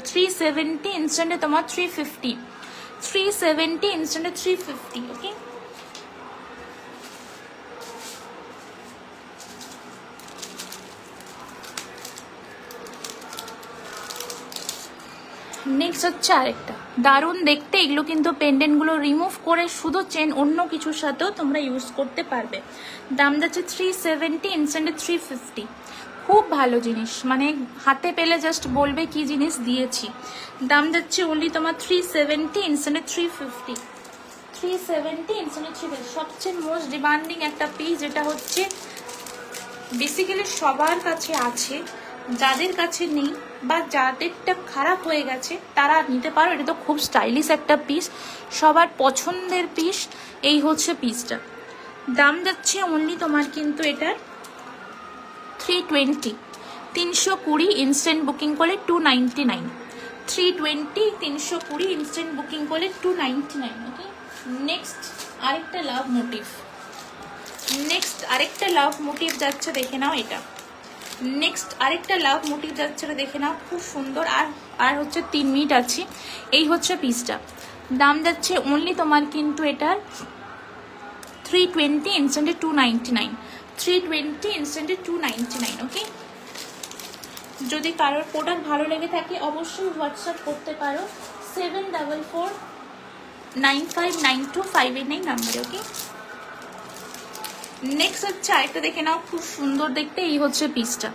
370, ইনস্ট্যান্টে তোমার 350, 370 ইনস্ট্যান্টে 350। ওকে, নেক্সট হচ্ছে আরেকটা দারুণ দেখতে। এগুলো কিন্তু পেন্ডেন্টগুলো রিমুভ করে শুধু চেন অন্য কিছুর সাথেও তোমরা ইউজ করতে পারবে। দাম যাচ্ছে 370, ইনস্ট্যান্টে 350। খুব ভালো জিনিস, মানে হাতে পেলে জাস্ট বলবে কি জিনিস দিয়েছি। দাম যাচ্ছে অনলি তোমার 370, ইনস্ট্যান্টে 350, 370 ইনস্ট্যান্টে 350। সবচেয়ে মোস্ট ডিমান্ডিং একটা পিস, যেটা হচ্ছে বেসিক্যালি সবার কাছে আছে, যাদের কাছে নেই বা যাদেরটা খারাপ হয়ে গেছে তারা নিতে পারো। এটা তো খুব স্টাইলিশ একটা পিস, সবার পছন্দের পিস। এই হচ্ছে পিসটা। দাম যাচ্ছে অনলি তোমার কিন্তু এটার 320, 320 ইনস্ট্যান্ট বুকিং করলে 299, 320, 320 ইনস্ট্যান্ট বুকিং করলে 299। ওকে, নেক্সট আরেকটা লাভ মোটিভ, নেক্সট আরেকটা লাভ মোটিভ যাচ্ছে, দেখে নাও এটা। নেক্সট আরেকটা লাভ মোটিভ যাচ্ছে, দেখে নাও, খুব সুন্দর। আর হচ্ছে 3 মিনিট আছে। এই হচ্ছে পিসটা। দাম যাচ্ছে অনলি তোমার কিন্তু এটার 320, ইনস্ট্যান্টে 299, 320 ইনস্ট্যান্টে 299। ওকে, যদি কারোর প্রোডাক্ট ভালো লেগে থাকে অবশ্যই হোয়াটসঅ্যাপ করতে পারো 7449592589 নাম্বারে। ওকে, নেক্সট হচ্ছে আরেকটা দেখে নাও, খুব সুন্দর দেখতে। এই হচ্ছে পিসটা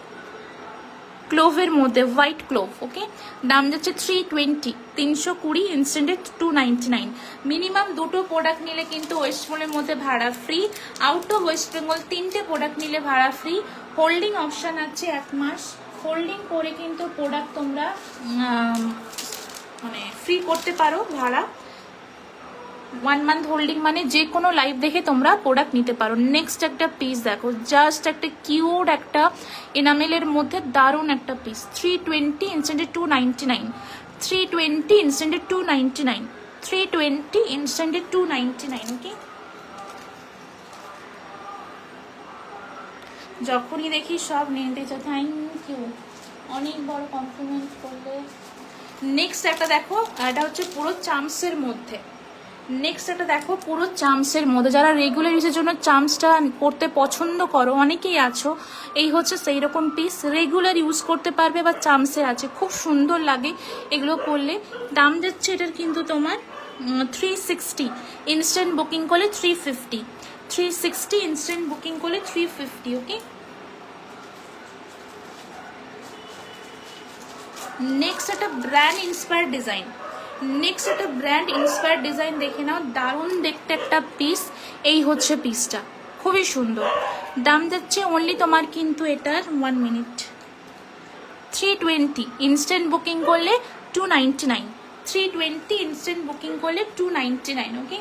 ক্লোভের মধ্যে, হোয়াইট ক্লোভ। ওকে, দাম যাচ্ছে 320, 320 ইনস্ট্যান্টে 299। মিনিমাম দুটো প্রোডাক্ট নিলে কিন্তু ওয়েস্ট বেঙ্গলের মধ্যে ভাড়া free, out of West Bengal 3টে প্রোডাক্ট নিলে ভাড়া ফ্রি। হোল্ডিং অপশান আছে 1 মাস, হোল্ডিং করে কিন্তু প্রোডাক্ট তোমরা মানে ফ্রি করতে পারো ভাড়া। 1 মান্থ হোল্ডিং মানে যে কোনো লাইভ দেখে তোমরা প্রোডাক্ট নিতে পারো। নেক্সট একটা পিস দেখো, জাস্ট একটা কিউট একটা এনামেলের মধ্যে দারুণ একটা পিস। 320 ইনস্ট্যান্টে 299, 320 ইনস্ট্যান্টে 299, 320 ইনস্ট্যান্টে 299। ওকে, যখনই দেখি সব নিতে চাও। থ্যাংক ইউ, অনেক বড় কমপ্লিমেন্ট করলে। নেক্সট একটা দেখো, এটা হচ্ছে পুরো চামসের মধ্যে। নেক্সট একটা দেখো, পুরো চামসের মধ্যে। যারা রেগুলার ইউজের জন্য চামসটা পরতে পছন্দ করো, অনেকেই আছো, এই হচ্ছে সেই রকম পিস। রেগুলার ইউজ করতে পারবে বা চামসে আছে, খুব সুন্দর লাগে এগুলো পরলে। দাম যাচ্ছে এটার কিন্তু তোমার 360, ইনস্ট্যান্ট বুকিং করলে 350, 360 ইনস্ট্যান্ট বুকিং করলে 350। ওকে, নেক্সট একটা ব্র্যান্ড ইন্সপায়ার্ড ডিজাইন, নেক্সট একটা ব্র্যান্ড ইন্সপায়ার্ড ডিজাইন দেখে নাও, দারুণ দেখতে একটা পিস। এই হচ্ছে পিসটা, খুবই সুন্দর। দাম যাচ্ছে অনলি তোমার কিন্তু এটার 1 মিনিট 320, ইনস্ট্যান্ট বুকিং করলে 299, 320 ইনস্ট্যান্ট বুকিং করলে 299। ওকে,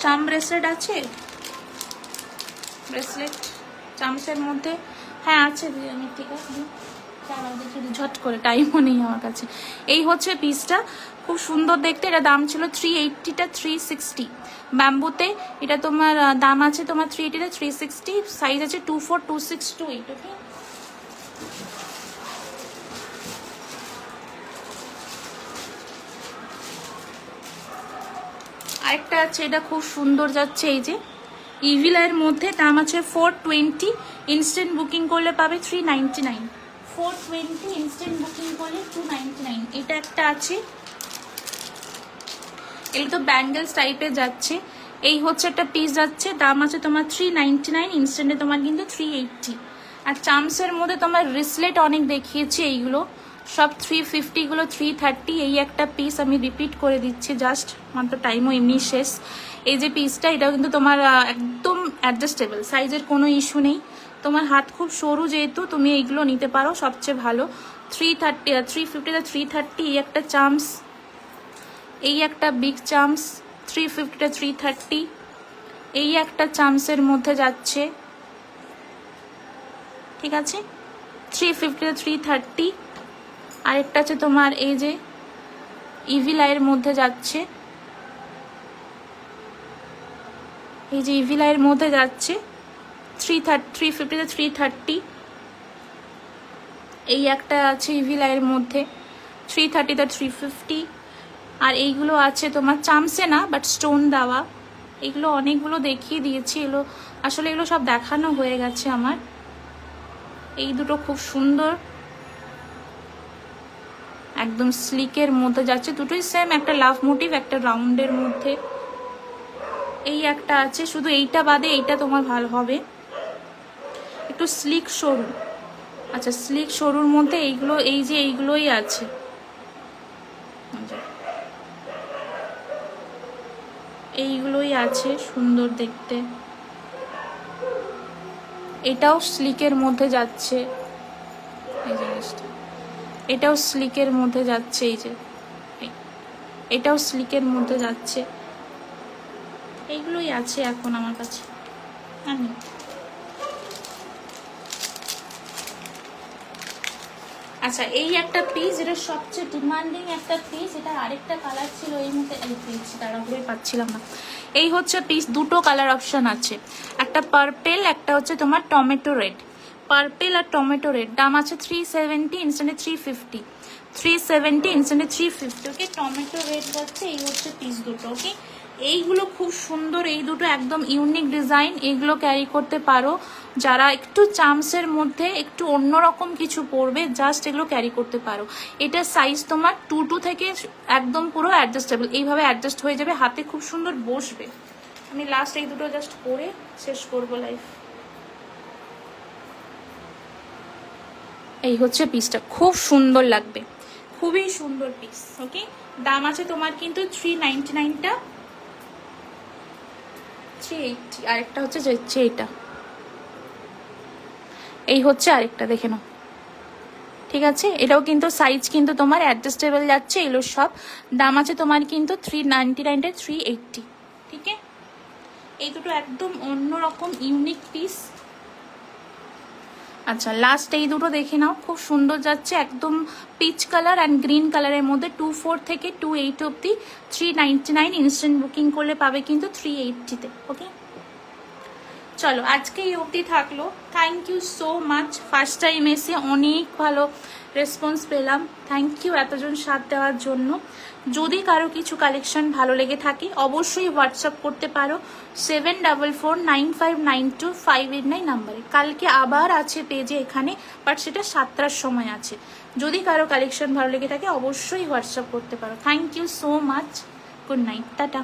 চাম ব্রেসলেট আছে, ব্রেসলেট চামচের মধ্যে, হ্যাঁ আছে, আমি ঠিক আছে দেখি ঝট করে, টাইমও নেই আমার কাছে। এই হচ্ছে পিসটা, খুব সুন্দর দেখতে। এটা দাম ছিল 380টা 360 ব্যাম্বুতে। এটা তোমার দাম আছে তোমার 380টা 360, সাইজ আছে 24, 26, 28। ওকে, আরেকটা আছে, এটা খুব সুন্দর যাচ্ছে, এই যে ইভিলার মধ্যে। দাম আছে 420, ইনস্ট্যান্ট বুকিং করলে পাবে 399, 420 ইনস্ট্যান্ট বুকিং করলে 299। এটা একটা আছে, এটা তো ব্যাঙ্গেলস টাইপের যাচ্ছে। এই হচ্ছে একটা পিস যাচ্ছে, দাম আছে তোমার 399, ইনস্ট্যান্টে তোমার কিন্তু 380। আর চামসের মধ্যে তোমার রিসলেট অনেক দেখিয়েছি, এইগুলো সব 350 গুলো 330। এই একটা পিস আমি রিপিট করে দিচ্ছি, জাস্ট মাত্র টাইমও এমনি শেষ। এই যে পিসটা, এটাও কিন্তু তোমার একদম অ্যাডজাস্টেবল, সাইজের কোনো ইস্যু নেই। তোমার হাত খুব সরু যেহেতু তুমি এইগুলো নিতে পারো, সবচেয়ে ভালো। 350 330 এই একটা চামস, এই একটা বিগ চামস 350 330। এই একটা চামসের মধ্যে যাচ্ছে, ঠিক আছে, 350 330। আরেকটা আছে তোমার এই যে ইভিলাইয়ের মধ্যে যাচ্ছে, এই যে ইভিলাইয়ের মধ্যে যাচ্ছে 350 330। এই একটা আছে ইভিলাইয়ের মধ্যে 330 350। আর এইগুলো আছে তোমার চামসে না, বাট স্টোন দেওয়া। এগুলো অনেকগুলো দেখিয়ে দিয়েছি, এগুলো আসলে এগুলো সব দেখানো হয়ে গেছে আমার। এই দুটো খুব সুন্দর, একদম স্লিকের মধ্যে যাচ্ছে, দুটোই সেম, একটা লাভ মোটিভ একটা রাউন্ডের মধ্যে। এই একটা আছে, শুধু এইটা বাদে এইটা তোমার ভালো হবে, একটু স্লিক সরু। আচ্ছা, স্লিক সরুর মধ্যে এইগুলো, এই যে এইগুলোই আছে, এইগুলোই আছে সুন্দর দেখতে। এটাও স্লিকের মধ্যে যাচ্ছে, এই জিনিসটা, এটাও স্লিকের মধ্যে যাচ্ছে, এই যে এটাও স্লিকের মধ্যে যাচ্ছে। এইগুলোই আছে এখন আমার কাছে। আমি আচ্ছা, এই একটা পিস, এটা সবচেয়ে ডিমান্ডিং একটা পিস। এটা আরেকটা কালার ছিল, এই মধ্যে এই পিস তাড়াহুড়োই পাচ্ছিলাম না। এই হচ্ছে পিস, দুটো কালার অপশন আছে, একটা পার্পেল, একটা হচ্ছে তোমার টমেটো রেড। পার্পেল আর টমেটো রেড, দাম আছে 370, ইনস্ট্যান্টে 350। 370 ইনস্ট্যান্টে 350। ওকে, টমেটো রেড যাচ্ছে। এই হচ্ছে পিস দুটো। ওকে, এইগুলো খুব সুন্দর, এই দুটো একদম ইউনিক ডিজাইন। এগুলো ক্যারি করতে পারো যারা একটু চামসের মধ্যে একটু অন্যরকম কিছু পরবে, জাস্ট এগুলো ক্যারি করতে পারো। এটা সাইজ তোমার 22 থেকে একদম পুরো অ্যাডজাস্টেবল, এইভাবে অ্যাডজাস্ট হয়ে যাবে, হাতে খুব সুন্দর বসবে। আমি লাস্ট এই দুটো জাস্ট পরে শেষ করবো লাইফ। এই হচ্ছে পিসটা, খুব সুন্দর লাগবে, খুবই সুন্দর পিস। ওকে, দাম আছে তোমার কিন্তু 399টা 380। আরেকটা হচ্ছে এটা, এই হচ্ছে আরেকটা, দেখে নাও, ঠিক আছে। এটাও কিন্তু সাইজ কিন্তু তোমার অ্যাডজাস্টেবল যাচ্ছে। এগুলো সব দাম আছে তোমার কিন্তু 399টা 380। ঠিক আছে, এই দুটো একদম অন্যরকম ইউনিক পিস। আচ্ছা, লাস্ট এই দুটো দেখে নাও, খুব সুন্দর যাচ্ছে, একদম পিচ কালার অ্যান্ড গ্রিন কালারের মধ্যে 24 থেকে 28 অব্দি 399। ইনস্ট্যান্ট বুকিং করলে পাবে কিন্তু 380-তে। ওকে, চলো আজকে এই অবধি থাকলো। Thank you so much. First time এসে অনেক ভালো রেসপন্স পেলাম, থ্যাংক ইউ এতজন সাথ দেওয়ার জন্য। যদি কারো কিছু কালেকশন ভালো লেগে থাকে অবশ্যই হোয়াটসঅ্যাপ করতে পারো 7449592589 নাম্বারে। কালকে আবার আছে পেজে এখানে, বাট সেটা 7টার সময় আছে। যদি কারো কালেকশন ভালো লেগে থাকে অবশ্যই হোয়াটসঅ্যাপ করতে পারো। Thank you so much, good night, tata.